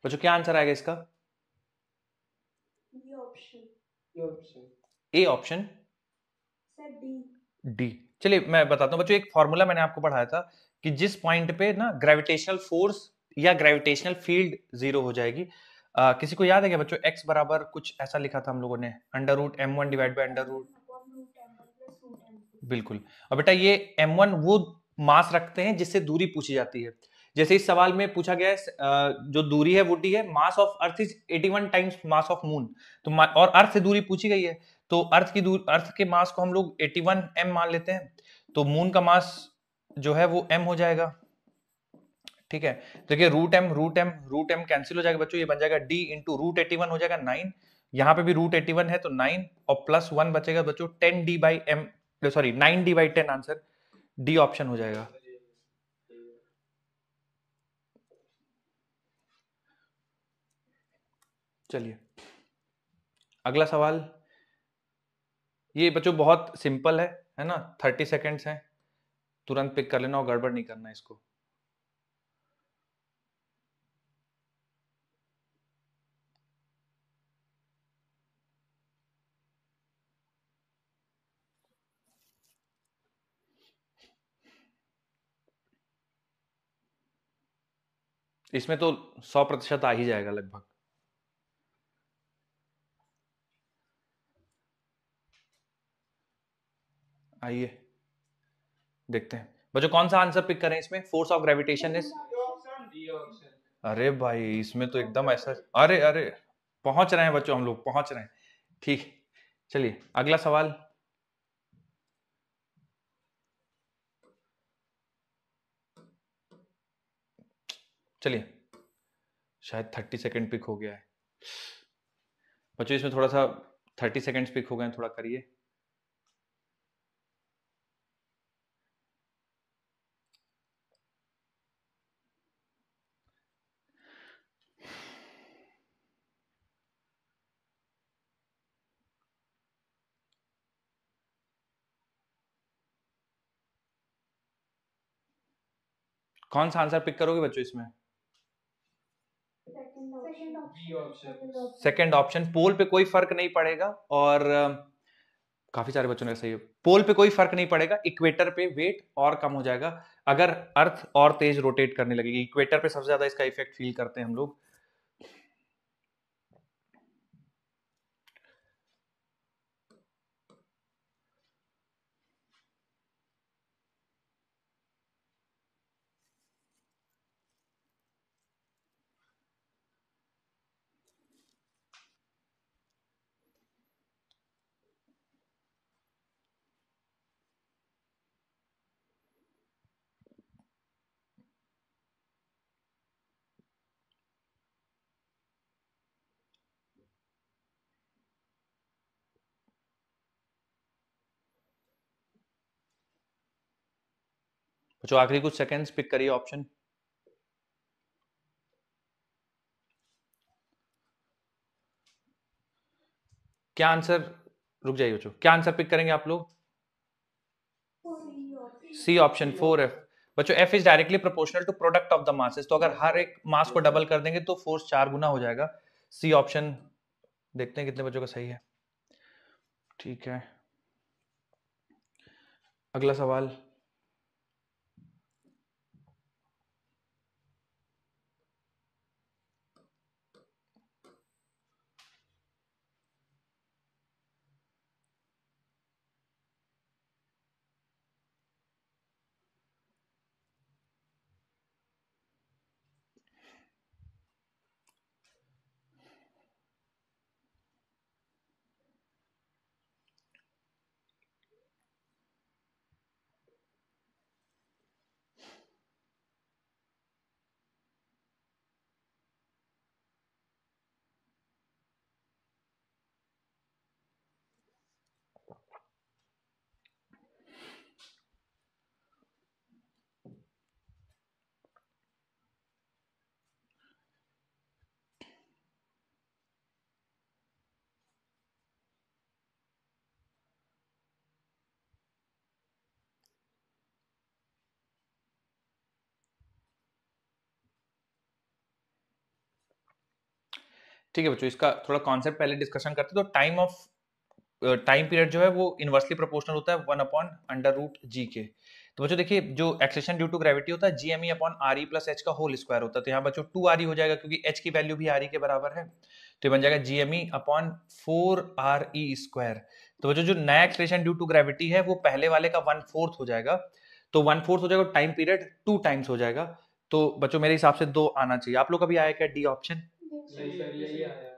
बच्चों क्या आंसर आएगा इसका? ये ऑप्शन ये option A option, sir D. D. चलिए मैं बताता हूँ बच्चों, एक फॉर्मूला मैंने आपको पढ़ाया था कि जिस पॉइंट पे ना ग्रेविटेशनल फोर्स या ग्रेविटेशनल फील्ड जीरो हो जाएगी, किसी को याद है क्या बच्चों? एक्स बराबर कुछ ऐसा लिखा था हम लोगों ने, under root m1 divide by under root, बिल्कुल। और बेटा ये m1 वो मास रखते हैं जिससे दूरी पूछी जाती है। जैसे इस सवाल में पूछा गया है जो दूरी है वो डी है, mass of earth is 81 times mass of moon, तो और अर्थ से दूरी पूछी गई है, तो अर्थ के मास को हम लोग 81 m मान लेते हैं, तो मून का मास जो है वो m हो जाएगा। ठीक है, देखिए रूट एम कैंसिल हो जाएगा बच्चों, ये बन जाएगा d इंटू रूट 81 हो जाएगा 9, यहाँ पे भी रूट 81 है तो 9 और प्लस 1 बचेगा बच्चों 10d by m, sorry 9d by 10, answer D option हो जाएगा। चलिए अगला सवाल, ये बच्चों बहुत सिंपल है ना, 30 सेकेंड्स है, तुरंत पिक कर लेना और गड़बड़ नहीं करना इसको। इसमें तो 100% आ ही जाएगा लगभग। आइए देखते हैं बच्चों कौन सा आंसर पिक करें इसमें, फोर्स ऑफ ग्रेविटेशन इज, अरे भाई इसमें तो एकदम ऐसा, अरे अरे पहुंच रहे हैं बच्चों, हम लोग पहुंच रहे हैं। ठीक, चलिए अगला सवाल, चलिए शायद 30 सेकेंड पिक हो गया है बच्चों, इसमें थोड़ा सा 30 सेकेंड्स पिक हो गए हैं, थोड़ा करिए। कौन सा आंसर पिक करोगे बच्चों इसमें? सेकंड ऑप्शन, पोल पे कोई फर्क नहीं पड़ेगा, और काफी सारे बच्चों ने सही है, पोल पे कोई फर्क नहीं पड़ेगा, इक्वेटर पे वेट और कम हो जाएगा अगर अर्थ और तेज रोटेट करने लगेगी, इक्वेटर पे सबसे ज्यादा इसका इफेक्ट फील करते हैं हम लोग। बच्चों आखिरी कुछ सेकंड्स, पिक करिए ऑप्शन। क्या आंसर, रुक जाइए बच्चों, क्या आंसर पिक करेंगे आप लोग? C option 4F। बच्चों F is directly proportional to product of the masses, तो अगर हर एक मास को डबल कर देंगे तो फोर्स 4 गुना हो जाएगा। सी ऑप्शन, देखते हैं कितने बच्चों का सही है। ठीक है, अगला सवाल, ठीक है बच्चों, इसका थोड़ा कॉन्सेप्ट पहले डिस्कशन करते हैं। तो टाइम पीरियड जो है वो इनवर्सली प्रोपोर्शनल होता है 1/√g के। तो बच्चों देखिए, जो एक्सेलेरेशन ड्यू टू ग्रेविटी होता है GME/RE प्लस h का होल स्क्वायर होता है। तो यहाँ बच्चों 2RE हो जाएगा, क्योंकि h की वैल्यू भी RE के बराबर है। तो ये बन जाएगा GME/4RE स्क्वायर। तो बच्चों जो नया एक्सेलेरेशन ड्यू टू ग्रेविटी है वो पहले वाले का 1/4 हो जाएगा। तो 1/4 हो जाएगा, टाइम पीरियड 2 टाइम्स हो जाएगा। तो बच्चों मेरे हिसाब से 2 आना चाहिए। आप लोग का भी आया क्या डी ऑप्शन? नहीं सर, यही आया।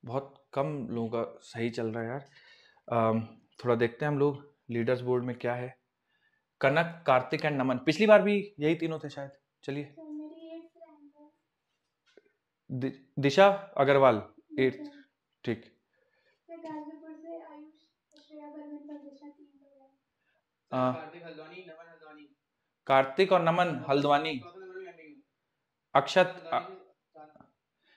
बहुत कम लोगों का सही चल रहा है यार। थोड़ा देखते हैं हम लोग लीडर्स बोर्ड में क्या है। कनक, कार्तिक एंड नमन, पिछली बार भी यही तीनों थे शायद। चलिए, सर मेरी 8th रैंक है। दिशा अग्रवाल 8th। ठीक। सर गाजीपुर से आयुष, श्रेया बर्मन, दिशा 3 लोग हैं। कार्तिक हल्द्वानी, नमन हल्द्वानी। कार्तिक और नमन हल्द्वानी, चौथा नंबर में एंडिंग। अक्षत हल्द्वानी से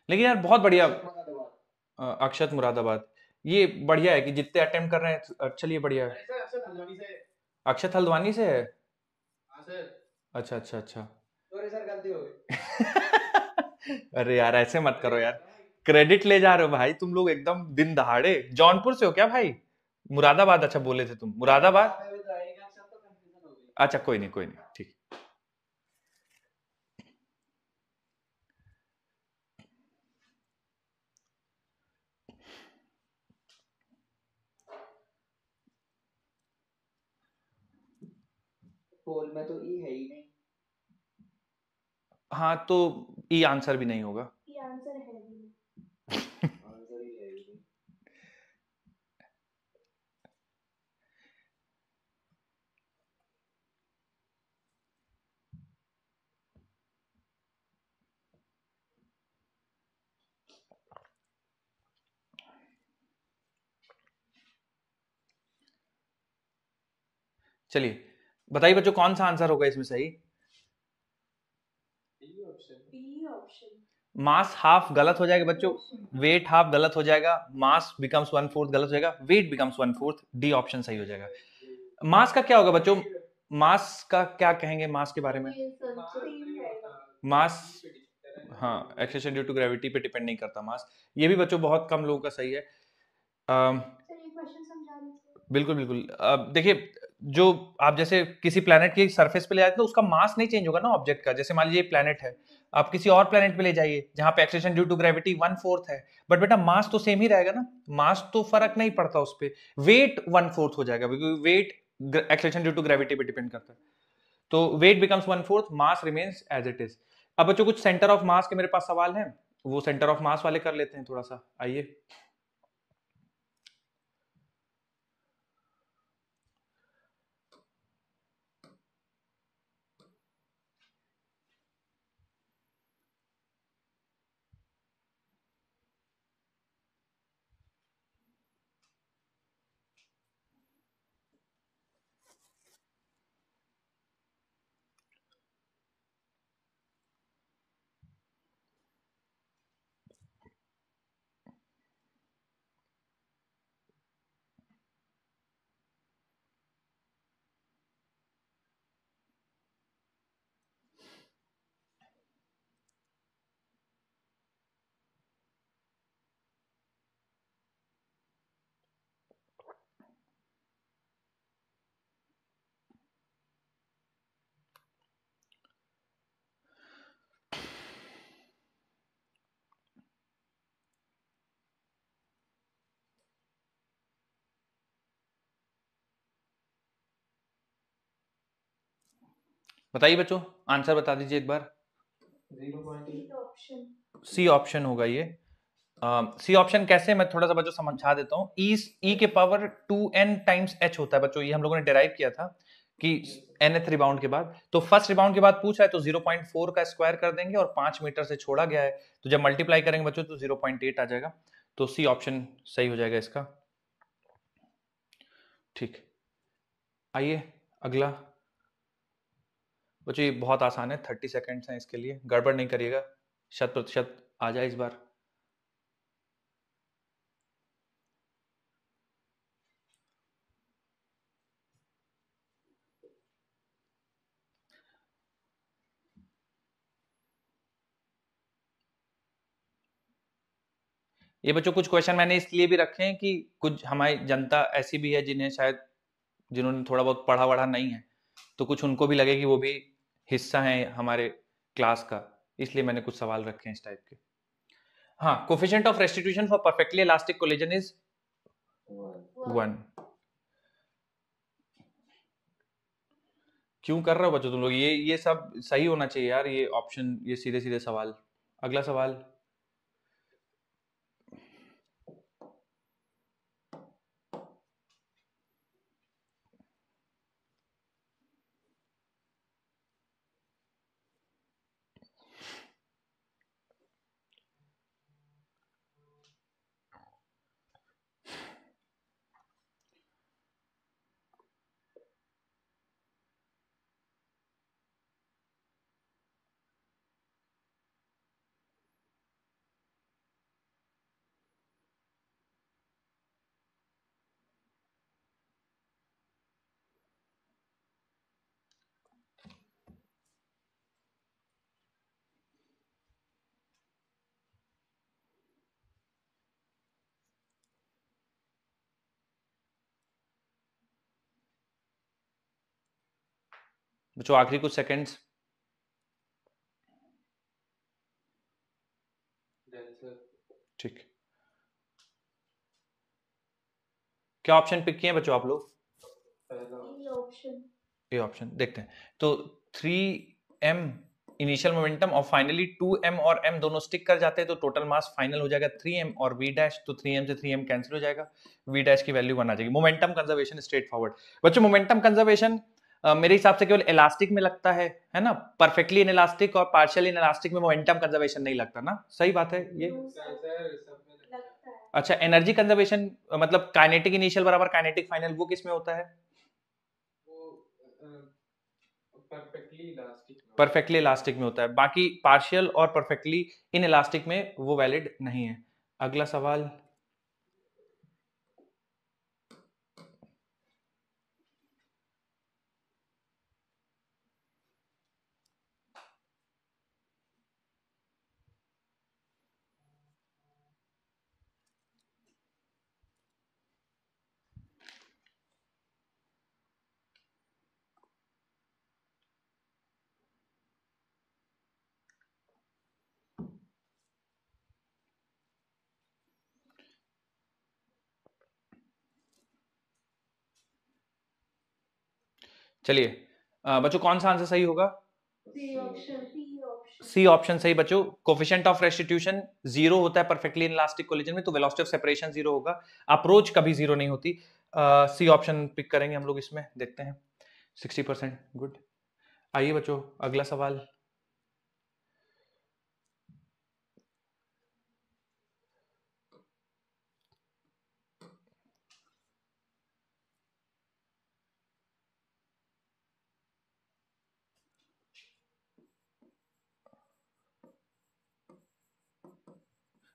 लेकिन यार बहुत बढ़िया, मुरादाबाद। अक्षत मुरादाबाद। ये बढ़िया है कि जितने अटेम्प्ट कर रहे हैं। चलिए बढ़िया है। अरे सर अक्षत हल्द्वानी से। अक्षत हल्द्वानी से है? हाँ सर। अच्छा अच्छा अच्छा। सॉरी सर, गलती हो गई। अरे यार ऐसे मत करो यार, क्रेडिट ले जा रहे हो भाई तुम लोग एकदम दिन दहाड़े। जौनपुर से हो क्या भाई? मुरादाबाद, अच्छा बोले थे तुम मुरादाबाद। अभी तो एक अक्षर तो कंफ्यूजन हो गई। अच्छा कोई नहीं कोई नहीं, ठीक। पोल में तो ई है ही नहीं। हाँ तो ई आंसर भी नहीं होगा। ये आंसर है भी। आंसर ही है ही नहीं। चलिए बताइए बच्चों, कौन सा आंसर होगा इसमें सही? B option. B option. Mass half गलत हो जाएगा बच्चों, वेट हाफ गलत हो जाएगा, मास बिकम्स 1/4 गलत हो जाएगा, वेट बिकम्स 1/4। डी ऑप्शन सही हो जाएगा। मास का क्या होगा बच्चों? मास का क्या कहेंगे मास के बारे में? ये सर सेम रहेगा। मास, हाँ एक्सेलेरेशन ड्यू टू ग्रेविटी पे डिपेंड नहीं करता मास। ये भी बच्चों बहुत कम लोगों का सही है। सर ये क्वेश्चन समझा दीजिए। बिल्कुल बिल्कुल। देखिए, जो आप जैसे किसी प्लेनेट की सरफेस पे ले जाते हैं तो उसका मास नहीं चेंज होगा ना ऑब्जेक्ट का। जैसे मान लीजिए प्लेनेट है, आप किसी और प्लेनेट पे ले जाइए जहां पे एक्सेलेरेशन ड्यू टू ग्रेविटी 1/4 है, बट बेटा मास तो सेम ही रहेगा ना, मास तो फर्क नहीं पड़ता उस पर। वेट 1/4 हो जाएगा क्योंकि weight acceleration due to gravity पे डिपेंड करता है। तो weight becomes 1/4, mass remains as it is. अब बच्चों कुछ सेंटर ऑफ मास के मेरे पास सवाल हैं, वो सेंटर ऑफ मास वाले कर लेते हैं थोड़ा सा। आइए, बताइए बच्चों, आंसर बता दीजिए एक बार। 0.8 ऑप्शन। सी ऑप्शन होगा ये। सी ऑप्शन कैसे, मैं थोड़ा सा बच्चों समझा देता हूँ। ई के पावर 2n टाइम्स h होता है बच्चों, ये हम लोगों ने डिराइव किया था कि nth रिबाउंड के बाद। तो फर्स्ट रिबाउंड के बाद पूछा है तो 0.4 का स्क्वायर कर देंगे और 5 मीटर से छोड़ा गया है, तो जब मल्टीप्लाई करेंगे बच्चों तो 0.8 आ जाएगा। तो सी ऑप्शन सही हो जाएगा इसका। ठीक, आइए अगला। बच्चों ये बहुत आसान है, 30 सेकेंड्स हैं इसके लिए, गड़बड़ नहीं करिएगा, 100% आ जाए इस बार। ये बच्चों कुछ क्वेश्चन मैंने इसलिए भी रखे हैं कि कुछ हमारी जनता ऐसी भी है जिन्हें शायद जिन्होंने थोड़ा बहुत पढ़ा वढ़ा नहीं है, तो कुछ उनको भी लगे कि वो भी हिस्सा है हमारे क्लास का, इसलिए मैंने कुछ सवाल रखे हैं इस टाइप के। हाँ, coefficient of restitution for perfectly elastic collision is 1। क्यों कर रहे हो बच्चों तुम लोग? ये सब सही होना चाहिए यार, ये ऑप्शन, ये सीधे सीधे सवाल। अगला सवाल, बच्चों आखिरी कुछ सेकंड्स। ठीक, क्या ऑप्शन पिक किए हैं बच्चों आप लोग? ए ऑप्शन देखते हैं। तो 3m इनिशियल मोमेंटम और फाइनली 2m और m दोनों स्टिक कर जाते हैं, तो टोटल मास फाइनल हो जाएगा 3m और v डैश, तो 3m से 3m कैंसिल हो जाएगा, v डैश की वैल्यू 1 आ जाएगी। Momentum conservation straight forward. बच्चों मोमेंटम कंजर्वेशन मेरे हिसाब से केवल इलास्टिक में लगता है ना? परफेक्टली इन इलास्टिक और पार्शियली इन इलास्टिक में मोमेंटम कंजर्वेशन नहीं लगता ना? सही बात है ये? अच्छा, एनर्जी कंजर्वेशन मतलब काइनेटिक इनिशियल बराबर काइनेटिक फाइनल, वो किस में होता है? परफेक्टली इलास्टिक में होता है, बाकी पार्शियल और परफेक्टली इन इलास्टिक में वो वैलिड नहीं है। अगला सवाल, चलिए बच्चों कौन सा आंसर सही होगा? सी ऑप्शन सही बच्चों। कोफिशिएंट ऑफ रेस्टिट्यूशन 0 होता है परफेक्टली इनलास्टिक कोलिजन में, तो वेलोसिटी ऑफ सेपरेशन 0 होगा, अप्रोच कभी 0 नहीं होती। सी ऑप्शन पिक करेंगे हम लोग इसमें, देखते हैं 60%। गुड। आइए बच्चों अगला सवाल,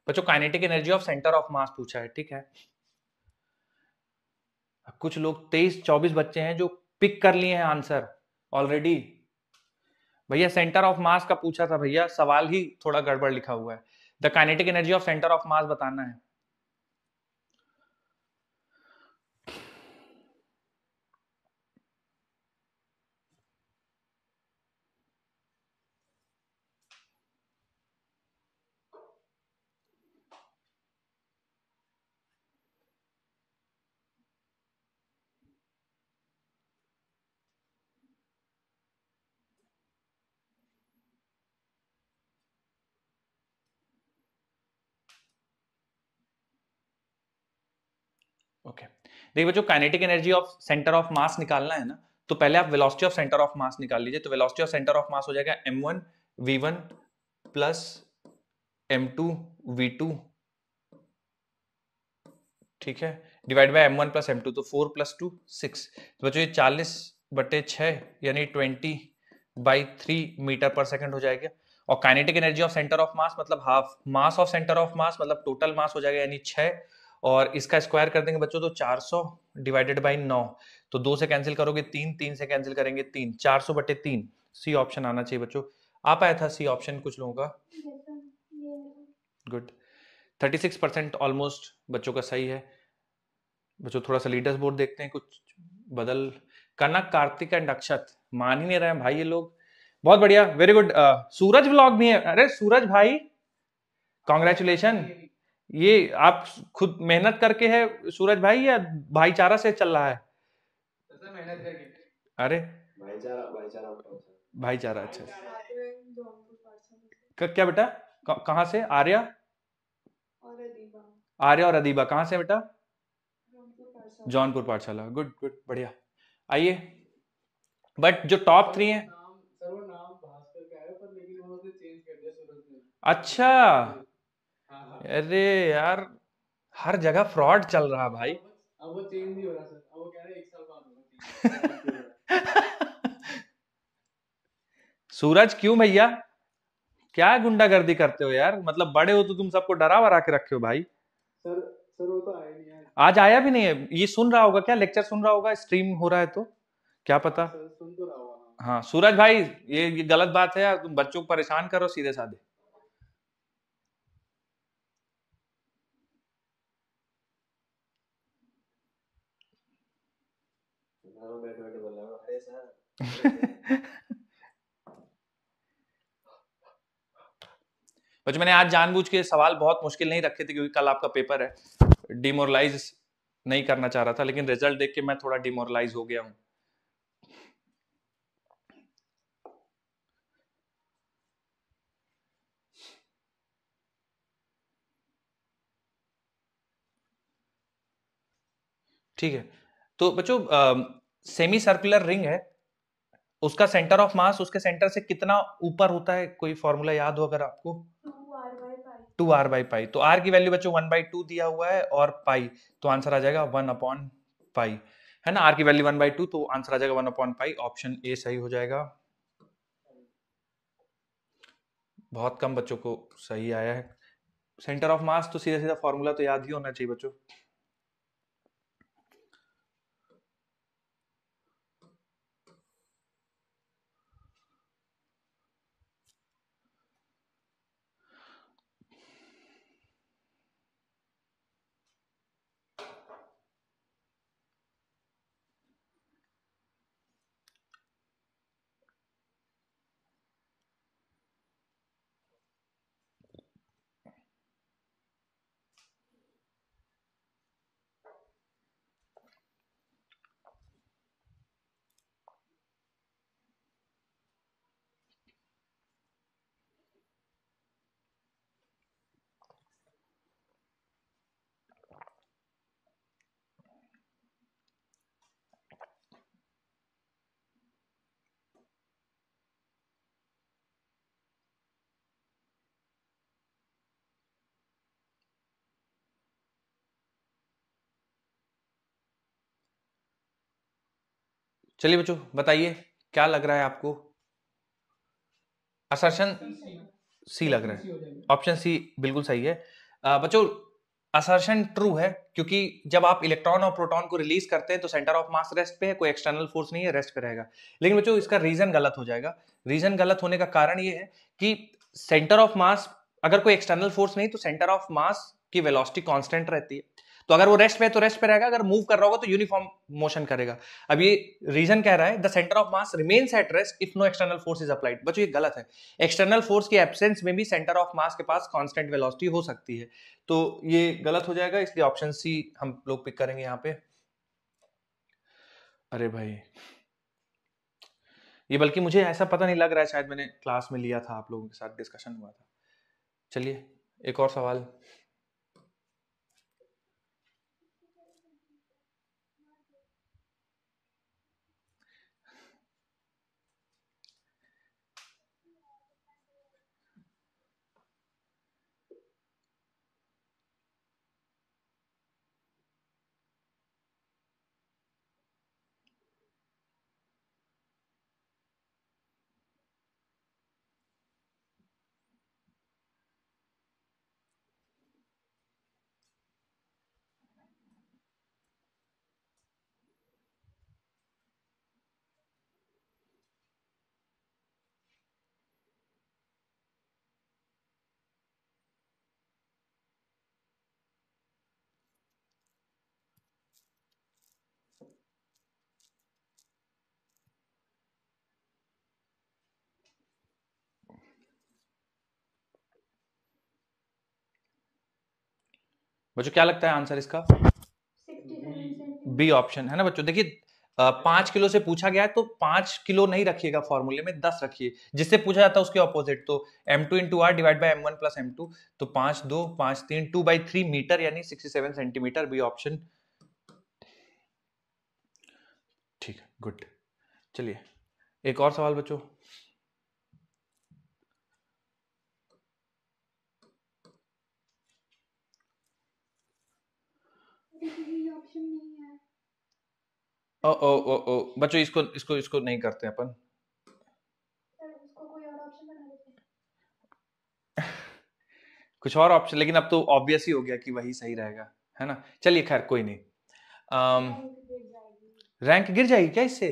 बच्चों kinetic energy of centre of मास पूछा है, ठीक है। कुछ लोग 23-24 बच्चे हैं जो पिक कर लिए हैं आंसर ऑलरेडी। भैया सेंटर ऑफ मास का पूछा था भैया, सवाल ही थोड़ा गड़बड़ लिखा हुआ है। The kinetic energy of centre of मास बताना है। ओके देखिए बच्चों, kinetic energy of centre of मास निकालना है ना, तो पहले आप वेलोसिटी ऑफ सेंटर ऑफ मास निकाल लीजिए। तो वेलोसिटी ऑफ सेंटर ऑफ मास हो जाएगा m1 v1 plus m2 v2, ठीक है, divide by m1 plus m2, तो 4 प्लस 2 6। तो बच्चों ये 40/6 यानी 20/3 मीटर पर सेकंड हो जाएगा। और kinetic energy of centre of mass मतलब half mass of centre of mass मतलब टोटल मास हो जाएगा यानी 6, और इसका स्क्वायर कर देंगे बच्चों तो 400 डिवाइडेड बाई 9, तो 2 से कैंसिल करोगे 3, 3 से कैंसिल करेंगे 3, 400/3। सी ऑप्शन आना चाहिए बच्चों। आ पाया था सी ऑप्शन कुछ लोगों का? गुड। 36% ऑलमोस्ट बच्चों का सही है। बच्चों थोड़ा सा लीडर्स बोर्ड देखते हैं, कुछ बदल। कनक, कार्तिक एंड अक्षत मान ही नहीं रहे हैं भाई ये लोग। बहुत बढ़िया, वेरी गुड। सूरज व्लॉग भी है। अरे सूरज भाई कॉन्ग्रेचुलेशन। ये आप खुद मेहनत करके है सूरज भाई या भाईचारा से चल रहा है? ऐसा मेहनत करके। अरे भाईचारा भाईचारा होता है। भाईचारा, अच्छा। क्या बेटा? कहाँ से? आर्या आर्या और अदीबा कहाँ से बेटा? जौनपुर पाठशाला। गुड गुड, बढ़िया। आइए, बट जो टॉप 3 है। सर वो नाम भास्कर का है, पर लेकिन उन्होंने चेंज कर दिया सूरज ने। अच्छा, हाँ। अरे यार हर जगह फ्रॉड चल रहा भाई। अब वो चेंज नहीं हो रहा सर, अब वो कह रहे हैं 1 साल बाद होगा चेंज। सूरज क्यों भैया, क्या गुंडागर्दी करते हो यार? मतलब बड़े हो तो तुम सबको डरा वरा के रखे हो भाई। सर वो तो आया नहीं है आज आया भी नहीं है। ये सुन रहा होगा क्या? लेक्चर सुन रहा होगा, स्ट्रीम हो रहा है तो क्या पता। सर सुन तो रहा होगा। हाँ सूरज भाई, ये गलत बात है यार, तुम बच्चों को परेशान करो सीधे साधे। बैठे बैठे बोल रहा हूँ, अरे सर। बच्चों मैंने आज जानबूझ के सवाल बहुत मुश्किल नहीं रखे थे, क्योंकि कल आपका पेपर है। डिमोरलाइज नहीं करना चाह रहा था, लेकिन रिजल्ट देख के मैं थोड़ा डिमोरलाइज हो गया हूं। ठीक है, तो बच्चों सेमी सर्कुलर रिंग है, उसका सेंटर ऑफ मास उसके सेंटर से कितना ऊपर होता है? कोई फॉर्मूला याद हो अगर आपको? 2r/पाई। तो r की वैल्यू बच्चों 1/2 दिया हुआ है और पाई, तो आंसर आ जाएगा 1/पाई, है ना? r की वैल्यू 1/2, तो आंसर आ जाएगा 1/पाई। ऑप्शन ए सही हो जाएगा। बहुत कम बच्चों को सही आया है। सेंटर ऑफ मास तो सीधा सीधा फॉर्मूला तो याद ही होना चाहिए बच्चों। चलिए बच्चों बताइए, क्या लग रहा है आपको? असर्शन सी लग रहा है। ऑप्शन सी बिल्कुल सही है। बच्चों असर्शन ट्रू है, क्योंकि जब आप इलेक्ट्रॉन और प्रोटॉन को रिलीज करते हैं तो सेंटर ऑफ मास रेस्ट पे है, कोई एक्सटर्नल फोर्स नहीं है, रेस्ट पे रहेगा। लेकिन बच्चों इसका रीजन गलत हो जाएगा। रीजन गलत होने का कारण ये है कि सेंटर ऑफ मास, अगर कोई एक्सटर्नल फोर्स नहीं तो सेंटर ऑफ मास की वेलोसिटी कांस्टेंट रहती है। तो अगर वो रेस्ट पे है तो रेस्ट पे रहेगा, अगर मूव कर रहा होगा तो यूनिफॉर्म मोशन करेगा। अब ये रीजन कह रहा है the centre of mass remains at rest if no external force is applied. बच्चों ये गलत है। एक्सटर्नल फोर्स की एब्सेंस में भी सेंटर ऑफ मास के पास कांस्टेंट वेलोसिटी हो सकती है, तो ये गलत हो जाएगा। इसलिए ऑप्शन सी हम लोग पिक करेंगे यहाँ पे। अरे भाई ये बल्कि मुझे ऐसा पता नहीं लग रहा है, शायद मैंने क्लास में लिया था, आप लोगों के साथ डिस्कशन हुआ था। चलिए एक और सवाल। बच्चों क्या लगता है आंसर इसका? 67 बी ऑप्शन है ना बच्चों। देखिए 5 किलो से पूछा गया है तो 5 किलो नहीं रखिएगा फॉर्मूले में, 10 रखिए। जिससे पूछा जाता है उसके ऑपोजिट, तो m2 into r divide by m1 plus m2, तो 5 2 5 3 2/3 मीटर यानी 67 सेंटीमीटर, बी ऑप्शन। ठीक है, गुड। चलिए एक और सवाल बच्चों। ऑप्शन नहीं है। ओ ओ ओ ओ बच्चों इसको इसको इसको नहीं करते अपन। सर उसको कोई और ऑप्शन बना देते हैं। कुछ और ऑप्शन, लेकिन अब तो ऑब्वियस ही हो गया कि वही सही रहेगा, है ना। चलिए खैर कोई नहीं। रैंक गिर जाएगी क्या इससे?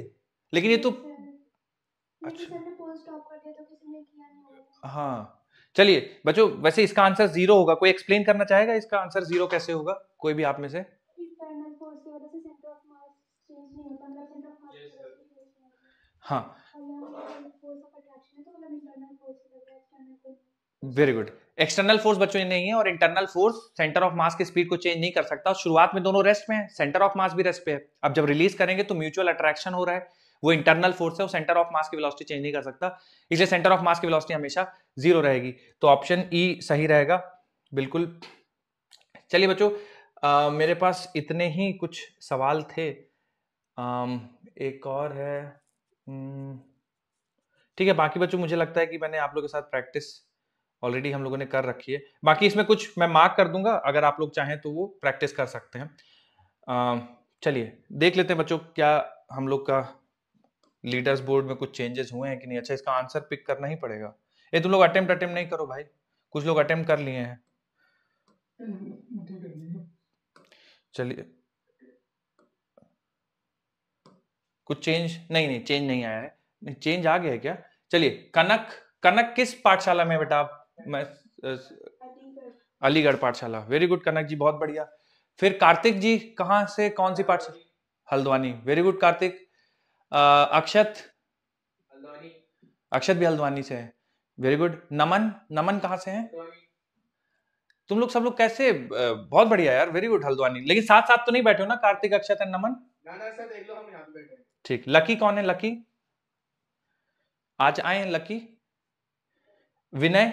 लेकिन ये तो लेकिन सर ने पोस्ट स्टॉप कर दिया तो किसी ने किया नहीं होगा। हाँ चलिए बच्चों, वैसे इसका आंसर 0 होगा। कोई एक्सप्लेन करना चाहेगा इसका आंसर 0 कैसे होगा? कोई भी आप में से? इंटरनल फोर्स की वजह से सेंटर ऑफ मास चेंज नहीं होता, मतलब सेंटर ऑफ मास हाँ फोर्स ऑफ अट्रैक्शन है, तो मतलब इंटरनल फोर्स की वजह से external force. Very good. External force बच्चों ये नहीं है, और internal force centre of mass की स्पीड को चेंज नहीं कर सकता। शुरुआत में दोनों रेस्ट में है, सेंटर ऑफ मास भी रेस्ट पे है। अब जब रिलीज करेंगे तो म्यूचुअल अट्रैक्शन हो रहा है, वो इंटरनल फोर्स है, वो सेंटर ऑफ मास की वेलोसिटी चेंज नहीं कर सकता, इसलिए सेंटर ऑफ मास की वेलोसिटी हमेशा 0 रहेगी। तो ऑप्शन ई सही रहेगा, बिल्कुल। चलिए बच्चों मेरे पास इतने ही कुछ सवाल थे। एक और है। ठीक है, बाकी बच्चों मुझे लगता है कि मैंने आप लोगों के साथ प्रैक्टिस ऑलरेडी हम लोगों ने कर रखी है। बाकी इसमें कुछ मैं मार्क कर दूंगा, अगर आप लोग चाहें तो वो प्रैक्टिस कर सकते हैं। चलिए देख लेते हैं बच्चों क्या हम लोग का लीडर्स बोर्ड में कुछ चेंजेस हुए हैं कि नहीं। अच्छा इसका आंसर पिक करना ही पड़ेगा। ये तुम लोग अटेम्प्ट नहीं करो भाई, कुछ लोग अटेम्प्ट कर लिए हैं। चलिए कुछ चेंज नहीं चेंज नहीं आया है, चेंज आ गया है क्या? चलिए कनक, कनक किस पाठशाला में बेटा? मैं अलीगढ़ पाठशाला। वेरी गुड कनक जी, बहुत बढ़िया। फिर कार्तिक जी कहाँ से, कौन सी पाठशाला? हल्द्वानी। Very good Kartik. अक्षत, अक्षत भी हल्द्वानी से है। Very good. नमन, नमन कहाँ से है? तुम लोग सब लोग कैसे, बहुत बढ़िया यार, वेरी गुड हल्द्वानी। लेकिन साथ साथ तो नहीं बैठे हो ना कार्तिक, अक्षत एंड नमन? ना सर देख लो, हम यहाँ पे बैठे हैं। ठीक। लकी कौन है? लकी आज आए हैं Lucky. Vinay,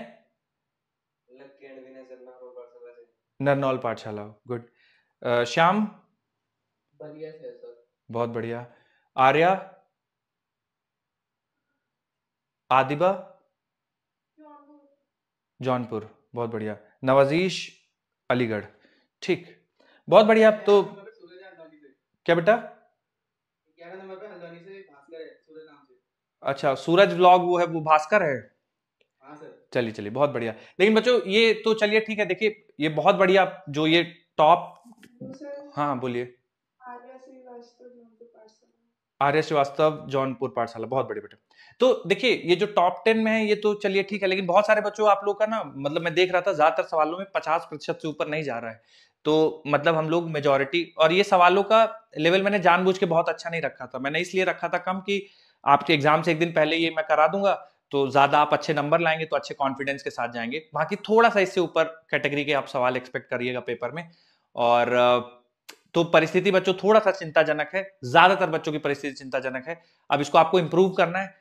Lucky and Vinay sir Narol Pathshala से। नरनौल पाठशाला। गुड। श्याम, बढ़िया से सर। बहुत बढ़िया। आर्या, आदिबा, जौनपुर, बहुत बढ़िया। नवाजीश, अलीगढ़। ठीक, बहुत बढ़िया। तो क्या बेटा? 11 नंबर पे हल्द्वानी से भास्कर है, सूरज नाम से। अच्छा सूरज व्लॉग वो है, वो भास्कर है। हाँ सर। चलिए चलिए बहुत बढ़िया। लेकिन बच्चों ये तो चलिए ठीक है, देखिए ये बहुत बढ़िया जो ये टॉप। हाँ बोलिए। आर्य श्रीवास्तव जौनपुर पाठशाला, बहुत बड़े बेटे। तो देखिए ये जो टॉप 10 में है ये तो चलिए ठीक है, लेकिन बहुत सारे बच्चों आप लोग का ना, मतलब मैं देख रहा था ज्यादातर सवालों में 50% से ऊपर नहीं जा रहा है। तो मतलब हम लोग मेजोरिटी, और ये सवालों का लेवल मैंने जानबूझ के बहुत अच्छा नहीं रखा था। मैंने इसलिए रखा था कम कि आपके एग्जाम से एक दिन पहले ये मैं करा दूंगा, तो ज्यादा आप अच्छे नंबर लाएंगे तो अच्छे कॉन्फिडेंस के साथ जाएंगे। बाकी थोड़ा सा इससे ऊपर कैटेगरी के आप सवाल एक्सपेक्ट करिएगा पेपर में। और तो परिस्थिति बच्चों थोड़ा सा चिंताजनक है, ज्यादातर बच्चों की परिस्थिति चिंताजनक है। अब इसको आपको इंप्रूव करना है।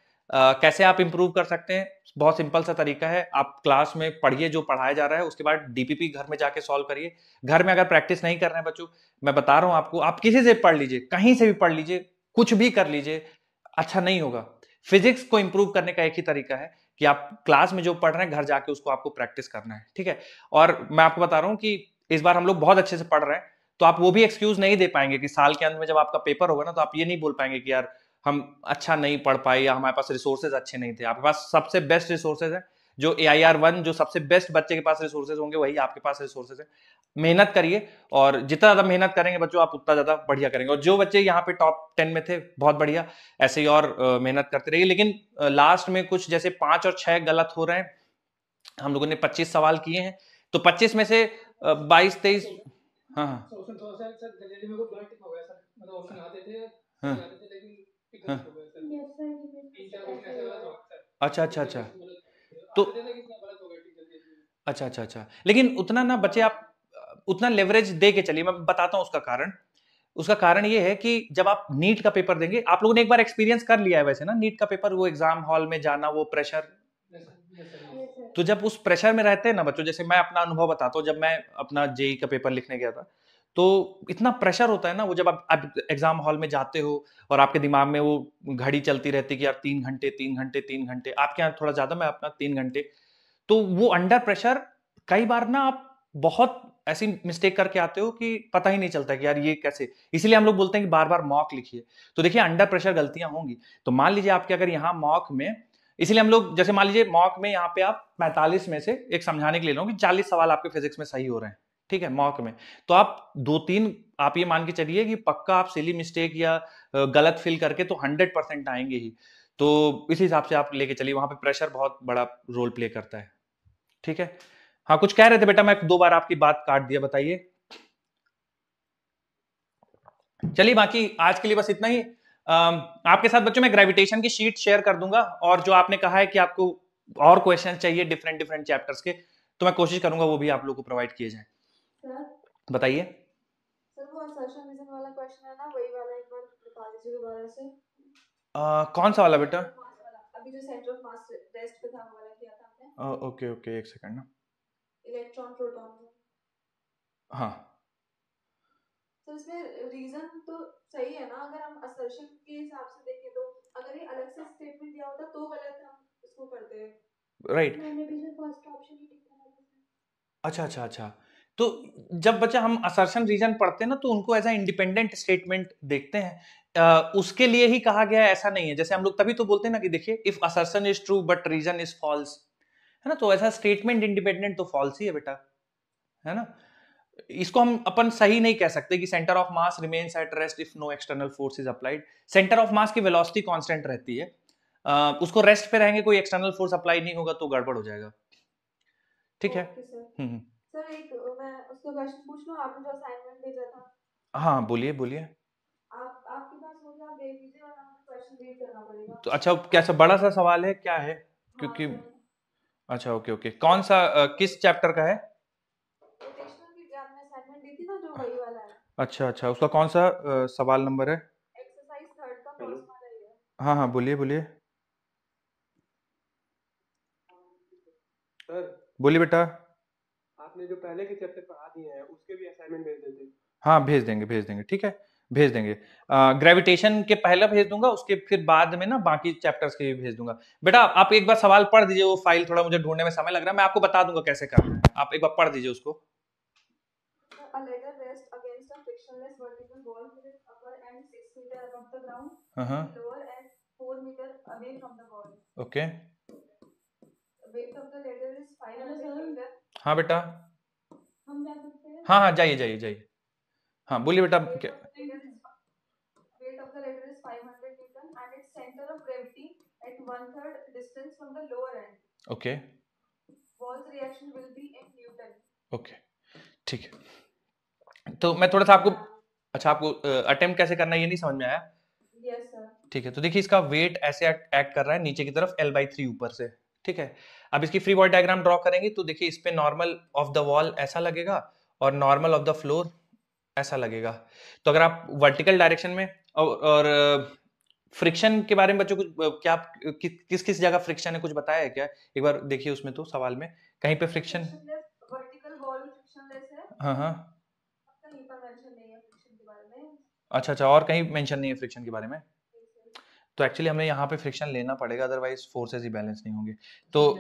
कैसे आप इंप्रूव कर सकते हैं? बहुत सिंपल सा तरीका है, आप क्लास में पढ़िए जो पढ़ाया जा रहा है, उसके बाद डीपीपी घर में जाके सॉल्व करिए। घर में अगर प्रैक्टिस नहीं कर रहे हैं बच्चों, मैं बता रहा हूं आपको, आप किसी से पढ़ लीजिए, कहीं से भी पढ़ लीजिए, कुछ भी कर लीजिए, अच्छा नहीं होगा। फिजिक्स को इंप्रूव करने का एक ही तरीका है कि आप क्लास में जो पढ़ रहे हैं घर जाके उसको आपको प्रैक्टिस करना है, ठीक है। और मैं आपको बता रहा हूं कि इस बार हम लोग बहुत अच्छे से पढ़ रहे हैं, तो आप वो भी एक्सक्यूज नहीं दे पाएंगे कि साल के अंत में जब आपका पेपर होगा ना, तो आप ये नहीं बोल पाएंगे कि यार हम अच्छा नहीं पढ़ पाए या हमारे पास रिसोर्सेज अच्छे नहीं थे। आपके पास सबसे बेस्ट रिसोर्सेज है, जो AIR 1 जो सबसे बेस्ट बच्चे के पास रिसोर्सेज होंगे वही आपके पास रिसोर्सेज है। मेहनत करिए, और जितना ज्यादा मेहनत करेंगे बच्चों आप उतना ज्यादा बढ़िया करेंगे। और जो बच्चे यहाँ पे टॉप 10 में थे बहुत बढ़िया, ऐसे ही और मेहनत करते रहिए। लेकिन लास्ट में कुछ जैसे 5 और 6 गलत हो रहे हैं। हम लोगों ने 25 सवाल किए हैं, तो 25 में से 22-23। हाँ हाँ ऑप्शन थोड़ा सा सर जल्दी मेरे को ब्लैंक टिक हो गया सर, मतलब ऑप्शन आते थे हाँ आते थे लेकिन टिक हाँ। हो गया सर। 3-4 क्वेश्चन ऐसे गलत हो गए सर। अच्छा अच्छा अच्छा। तो तो आते थे लेकिन गलत हो गया टिक जल्दी। अच्छा अच्छा अच्छा, लेकिन उतना ना बच्चे आप उतना लेवरेज दे के चलिए, मैं बताता हूं उसका कारण। उसका कारण ये है कि जब आप नीट का पेपर देंगे, आप लोगों ने एक बार एक्सपीरियंस कर लिया है वैसे ना नीट का पेपर, वो एग्जाम हॉल में जाना, वो प्रेशर। तो जब उस प्रेशर में रहते हैं ना बच्चों, जैसे मैं अपना अनुभव बताता हूँ, जब मैं अपना जेई का पेपर लिखने गया था, तो इतना प्रेशर होता है ना, वो जब आप एग्जाम हॉल में जाते हो और आपके दिमाग में वो घड़ी चलती रहती है कि यार 3 घंटे 3 घंटे 3 घंटे, आपके यहाँ थोड़ा ज्यादा, मैं अपना 3 घंटे, तो वो अंडर प्रेशर कई बार ना आप बहुत ऐसी मिस्टेक करके आते हो कि पता ही नहीं चलता कि यार ये कैसे। इसीलिए हम लोग बोलते हैं कि बार बार मॉक लिखिए। तो देखिए अंडर प्रेशर गलतियां होंगी। तो मान लीजिए आपके अगर यहाँ मॉक में, इसलिए हम लोग जैसे मान लीजिए मॉक में यहाँ पे आप 45 में से, एक समझाने के लिए लो कि 40 सवाल आपके फिजिक्स में सही हो रहे हैं, ठीक है मॉक में, तो आप 2-3 आप ये मान के चलिए कि पक्का आप सिली मिस्टेक या गलत फिल करके तो 100% आएंगे ही। तो इस हिसाब से आप लेके चलिए, वहां पे प्रेशर बहुत बड़ा रोल प्ले करता है। ठीक है, हाँ कुछ कह रहे थे बेटा, मैं 2 बार आपकी बात काट दिया, बताइए। चलिए बाकी आज के लिए बस इतना ही। आपके साथ बच्चों मैं ग्रेविटेशन की शीट शेयर कर दूंगा, और जो आपने कहा है कि आपको और क्वेश्चन चाहिए डिफरेंट डिफरेंट चैप्टर्स के, तो मैं कोशिश करूंगा वो भी आप लोगों को प्रोवाइड किए जाए। बताइए सर, वो असर्शन रीजन वाला क्वेश्चन है ना, वही वाला एक बार बता दीजिए दोबारा से। कौन सा वाला बेटा? अभी जो सेंटर ऑफ मास रेस्ट पे था वो वाला किया था आपने। ओके ओके, एक सेकंड ना। Electron proton. हाँ तो इसमें रीजन तो सही है ना, अगर हम असर्शन के हिसाब से देखें तो, अगर ये अलग से स्टेटमेंट दिया होता तो गलत हम इसको करते हैं। राइट। मैंने भी जो फर्स्ट ऑप्शन ही टिक करा था। अच्छा अच्छा अच्छा, तो जब बच्चा हम असर्शन रीजन पढ़ते हैं ना, तो उनको एज अ इंडिपेंडेंट स्टेटमेंट देखते हैं। उसके लिए ही कहा गया है, ऐसा नहीं है। जैसे हम लोग तभी तो बोलते हैं ना कि देखिए if assertion is true but reason is false, है ना, तो ऐसा स्टेटमेंट इंडिपेंडेंट तो फॉल्स ही है बेटा, है ना। इसको हम अपन सही नहीं कह सकते कि centre of mass remains at rest if no external force is applied. Centre of mass की वेलोसिटी कांस्टेंट रहती है, उसको रेस्ट पे रहेंगे, कोई एक्सटर्नल फोर्स अप्लाई नहीं होगा तो गड़बड़ हो जाएगा। ठीक है। सर एक मैं उसका क्वेश्चन पूछ लूं, आपने जो असाइनमेंट भेजा था। हाँ बोलिए बोलिए। आपके पास हो तो आप देख लीजिए, वरना मुझे क्वेश्चन रीड करना पड़ेगा। तो अच्छा, कैसा बड़ा सा सवाल है क्या है? क्योंकि अच्छा ओके ओके, कौन सा किस चैप्टर का है? रोटेशनल की जो आपने असाइनमेंट दी थी ना, जो वही वाला है। अच्छा अच्छा, उसका कौन सा सवाल नंबर है? एक्सरसाइज 3 का फर्स्ट वाला ही है। हाँ हाँ बोलिए बोलिए। सर बोलिए बेटा। आपने जो पहले के चैप्टर पढ़ा दिए हैं उसके भी असाइनमेंट भेज देते। हाँ भेज देंगे, ठीक है भेज देंगे। ग्रेविटेशन के पहले भेज दूंगा, उसके फिर बाद में ना बाकी चैप्टर्स के भी भेज दूंगा। बेटा आप एक बार सवाल पढ़ दीजिए, वो फाइल थोड़ा मुझे ढूंढने में समय लग रहा है, मैं आपको बता दूंगा कैसे करना है, आप एक बार पढ़ दीजिए उसको। A ladder rests against a frictionless vertical wall with its upper end 6 meter above the ground, lower end 4 meter away from the wall. Okay. Weight of the ladder is 500 meter. हाँ बेटा, हम जा सकते हैं? हाँ हाँ जाइए जाइए जाइए। हाँ बोलिए बेटा। Weight of the ladder is 500 newton and its center of gravity at 1/3 distance from the lower end. Okay Wall's reaction will be in Newton. Okay ठीक है। तो मैं थोड़ा सा आपको, अच्छा आपको अटेम्प्ट कैसे करना है ये नहीं समझ में आया? Yes sir. ठीक है, तो देखिए इसका वेट ऐसे एक्ट कर रहा है नीचे की तरफ L/3 ऊपर से, ठीक है। अब इसकी फ्री बॉडी डायग्राम ड्रॉ करेंगे तो देखिए इस पे नॉर्मल ऑफ द वॉल ऐसा लगेगा और नॉर्मल ऑफ द फ्लोर ऐसा लगेगा। तो अगर आप वर्टिकल डायरेक्शन में और फ्रिक्शन के बारे में बच्चों कुछ क्या किस किस जगह फ्रिक्शन है कुछ बताया है क्या? एक बार देखिए उसमें तो सवाल में कहीं पे फ्रिक्शन। वर्टिकल वॉल फ्रिक्शनलेस है। हाँ हाँ कहीं पर मेंशन नहीं है फ्रिक्शन के बारे में। अच्छा अच्छा, और कहीं मेंशन नहीं है फ्रिक्शन के बारे में? तो एक्चुअली हमें यहाँ पे फ्रिक्शन लेना पड़ेगा, अदरवाइज फोर्सेस ही बैलेंस नहीं होंगे। तो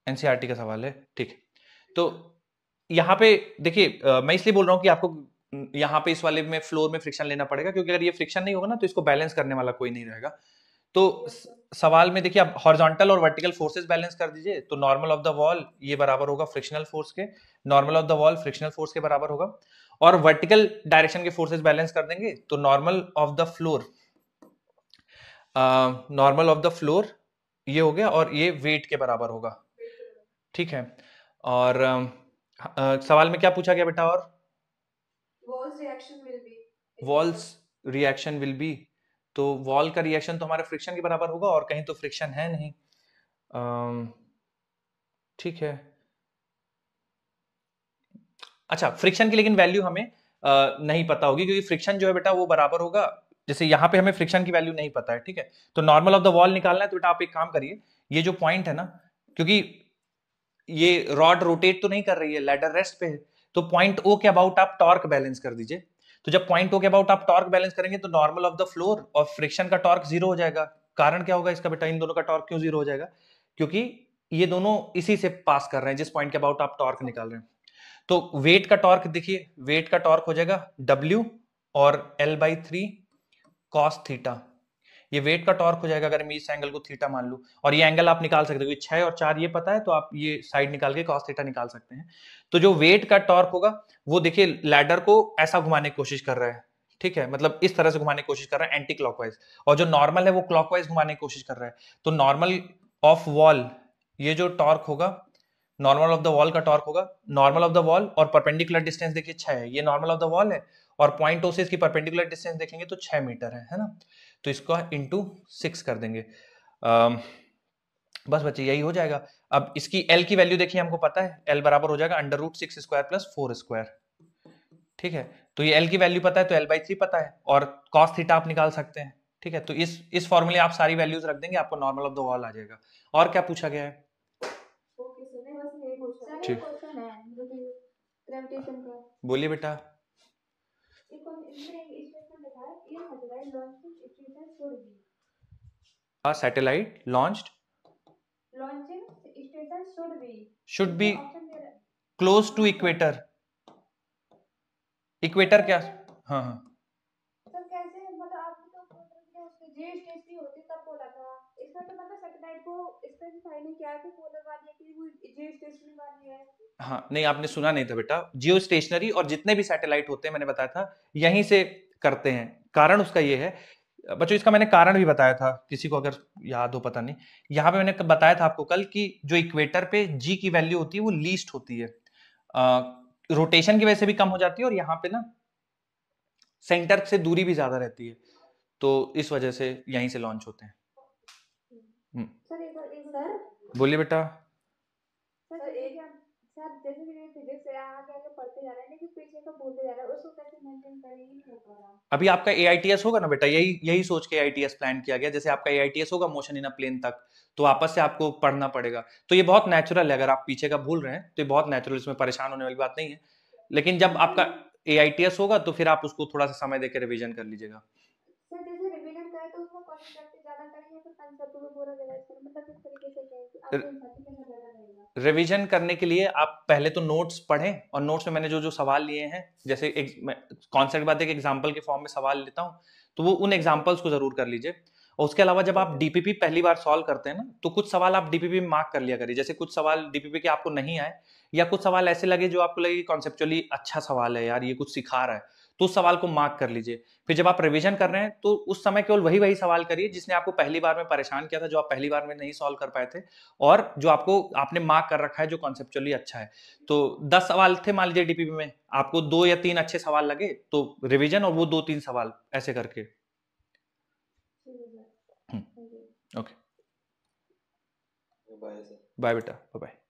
एनसीईआरटी का सवाल है, ठीक है। तो यहाँ पे देखिए मैं इसलिए बोल रहा हूँ कि आपको यहाँ पे इस वाले में फ्लोर में फ्रिक्शन लेना पड़ेगा, क्योंकि अगर ये फ्रिक्शन नहीं होगा ना तो इसको बैलेंस करने वाला कोई नहीं रहेगा। तो सवाल में देखिए आप हॉरिजॉन्टल और वर्टिकल फोर्सेस बैलेंस कर दीजिए, तो नॉर्मल ऑफ द वॉल ये बराबर होगा फ्रिक्शनल फोर्स के, normal of the wall frictional force के बराबर होगा, और वर्टिकल डायरेक्शन के फोर्सेस बैलेंस कर देंगे तो normal of the floor, normal of the floor ये हो गया और ये वेट के बराबर होगा, ठीक है। और सवाल में क्या पूछा गया बेटा? और walls reaction will be, walls reaction will be, तो वॉल का रिएक्शन तो हमारे फ्रिक्शन के बराबर होगा और कहीं तो फ्रिक्शन है नहीं, ठीक है। अच्छा, फ्रिक्शन की लेकिन वैल्यू हमें नहीं पता होगी, क्योंकि फ्रिक्शन जो है बेटा वो बराबर होगा, जैसे यहाँ पे हमें फ्रिक्शन की वैल्यू नहीं पता है, ठीक है। तो नॉर्मल ऑफ द वॉल निकालना है, तो बेटा आप एक काम करिए, ये जो पॉइंट है ना, क्योंकि ये रॉड रोटेट तो नहीं कर रही है, लैडर रेस्ट पे है, तो पॉइंट ओ के अबाउट आप टॉर्क बैलेंस कर दीजिए। तो जब पॉइंट ओ के अबाउट आप टॉर्क बैलेंस करेंगे तो नॉर्मल ऑफ द फ्लोर और फ्रिक्शन का टॉर्क जीरो हो जाएगा। कारण क्या होगा इसका बेटा, इन दोनों का टॉर्क क्यों जीरो हो जाएगा, क्योंकि ये दोनों इसी से पास कर रहे हैं जिस पॉइंट के अबाउट आप टॉर्क निकाल रहे हैं। तो वेट का टॉर्क देखिए, वेट का टॉर्क हो जाएगा W और L/3 cos थीटा, ये वेट का टॉर्क हो जाएगा अगर मैं इस एंगल को थीटा मान लूं, और ये एंगल आप निकाल सकते हो, 6 और 4 ये पता है, तो आप ये साइड निकाल के cos थीटा निकाल सकते हैं। तो जो वेट का टॉर्क होगा वो देखिए लैडर को ऐसा घुमाने की कोशिश कर रहा है, ठीक है, मतलब इस तरह से घुमाने की कोशिश कर रहा है एंटी क्लॉकवाइज, और जो नॉर्मल है वो क्लॉकवाइज घुमाने की कोशिश कर रहा है। तो नॉर्मल ऑफ वॉल, ये जो टॉर्क होगा, नॉर्मल ऑफ द वॉल का टॉर्क होगा, नॉर्मल ऑफ द वॉल और परपेंडिकुलर डिस्टेंस देखिए 6 है, ये नॉर्मल ऑफ द वॉल है, और पॉइंट ओ से इसकी परपेंडिकुलर डिस्टेंस देखेंगे तो 6 मीटर है ना। तो इसको इंटू 6 कर देंगे, बस बच्चे यही हो जाएगा। अब इसकी L की वैल्यू देखिए, हमको पता है L बराबर हो जाएगा √6² + 4², ठीक है। तो ये L की वैल्यू पता है तो L/3 पता है, और cos थीटा आप निकाल सकते हैं, ठीक है। तो इस फॉर्मूले आप सारी वैल्यूज रख देंगे, आपको नॉर्मल ऑफ द वॉल आ जाएगा। और क्या पूछा गया है? ठीक, क्वेश्चन है ग्रेविटेशन का, बोलिए बेटा। एक स्टेटमेंट लिखा है ये satellite launching station should be, satellite launched launching station should be option दे रहा है क्लोज टू इक्वेटर। इक्वेटर क्या? हाँ हाँ, सर कैसे, मतलब आपने तो मतलब उसके जियो स्टेशनरी होती तब बोला था, इसमें तो मतलब सैटेलाइट को स्पेसिफाई नहीं किया कि पोलर वाली है कि वो जियो स्टेशनरी वाली है। हाँ नहीं, आपने सुना नहीं था बेटा, जियो स्टेशनरी और जितने भी सैटेलाइट होते हैं मैंने बताया था यहीं से करते हैं। कारण उसका ये है बच्चों, इसका मैंने कारण भी बताया था, किसी को अगर याद हो पता नहीं, यहाँ पे मैंने बताया था आपको कल कि जो इक्वेटर पे जी की वैल्यू होती है वो लीस्ट होती है, रोटेशन की वजह से भी कम हो जाती है, और यहाँ पे ना सेंटर से दूरी भी ज्यादा रहती है, तो इस वजह से यहीं से लॉन्च होते हैं। सर एक सर बोलिए बेटा। सर एक सर जैसे कि फिजिक्स से आगे आगे पढ़ते जा रहे हैं लेकिन पीछे का भूलते जा रहे हैं, उसको कैसे मेंटेन करेंगे नहीं हो पा रहा। अभी आपका AITS होगा ना बेटा, यही सोच के AITS प्लान किया गया, जैसे आपका AITS होगा मोशन इन अ प्लेन तक, तो आपस से आपको पढ़ना पड़ेगा, तो ये बहुत नेचुरल है, अगर आप पीछे का भूल रहे हैं तो ये बहुत नेचुरल, इसमें परेशान होने वाली बात नहीं है। लेकिन जब आपका AITS होगा तो फिर आप उसको थोड़ा सा समय देकर रिवीजन कर लीजिएगा। सर जैसे रिवीजन करें तो उसमें कॉन्सेप्ट ज्यादा करेंगे फिर कांसेप्ट को पूरा रिवाइज करें, मतलब किस तरीके से करें कि आपके हिसाब से कैसा ज्यादा रहेगा। रिवीजन करने के लिए आप पहले तो नोट्स पढ़ें, और नोट्स में मैंने जो जो सवाल लिए हैं, जैसे कॉन्सेप्ट बाद एक एग्जाम्पल के फॉर्म में सवाल लेता हूँ, तो वो उन एग्जाम्पल्स को जरूर कर लीजिए। और उसके अलावा जब आप DPP पहली बार सॉल्व करते हैं ना, तो कुछ सवाल आप DPP में मार्क कर लिया करिए, जैसे कुछ सवाल DPP के आपको नहीं आए, या कुछ सवाल ऐसे लगे जो आपको लगे कॉन्सेप्चुअली अच्छा सवाल है यार, ये कुछ सिखा रहा है, तो उस सवाल को मार्क कर लीजिए। फिर जब आप रिवीजन कर रहे हैं तो उस समय केवल वही सवाल करिए जिसने आपको पहली बार में परेशान किया था, जो आप पहली बार में नहीं सॉल्व कर पाए थे, और जो आपने मार्क कर रखा है जो कॉन्सेप्चुअली अच्छा है। तो 10 सवाल थे मान लीजिए DPP में, आपको 2 या 3 अच्छे सवाल लगे तो रिवीजन, और वो 2-3 सवाल ऐसे करके। Okay, bye sir. बाय बेटा, बाय बाय।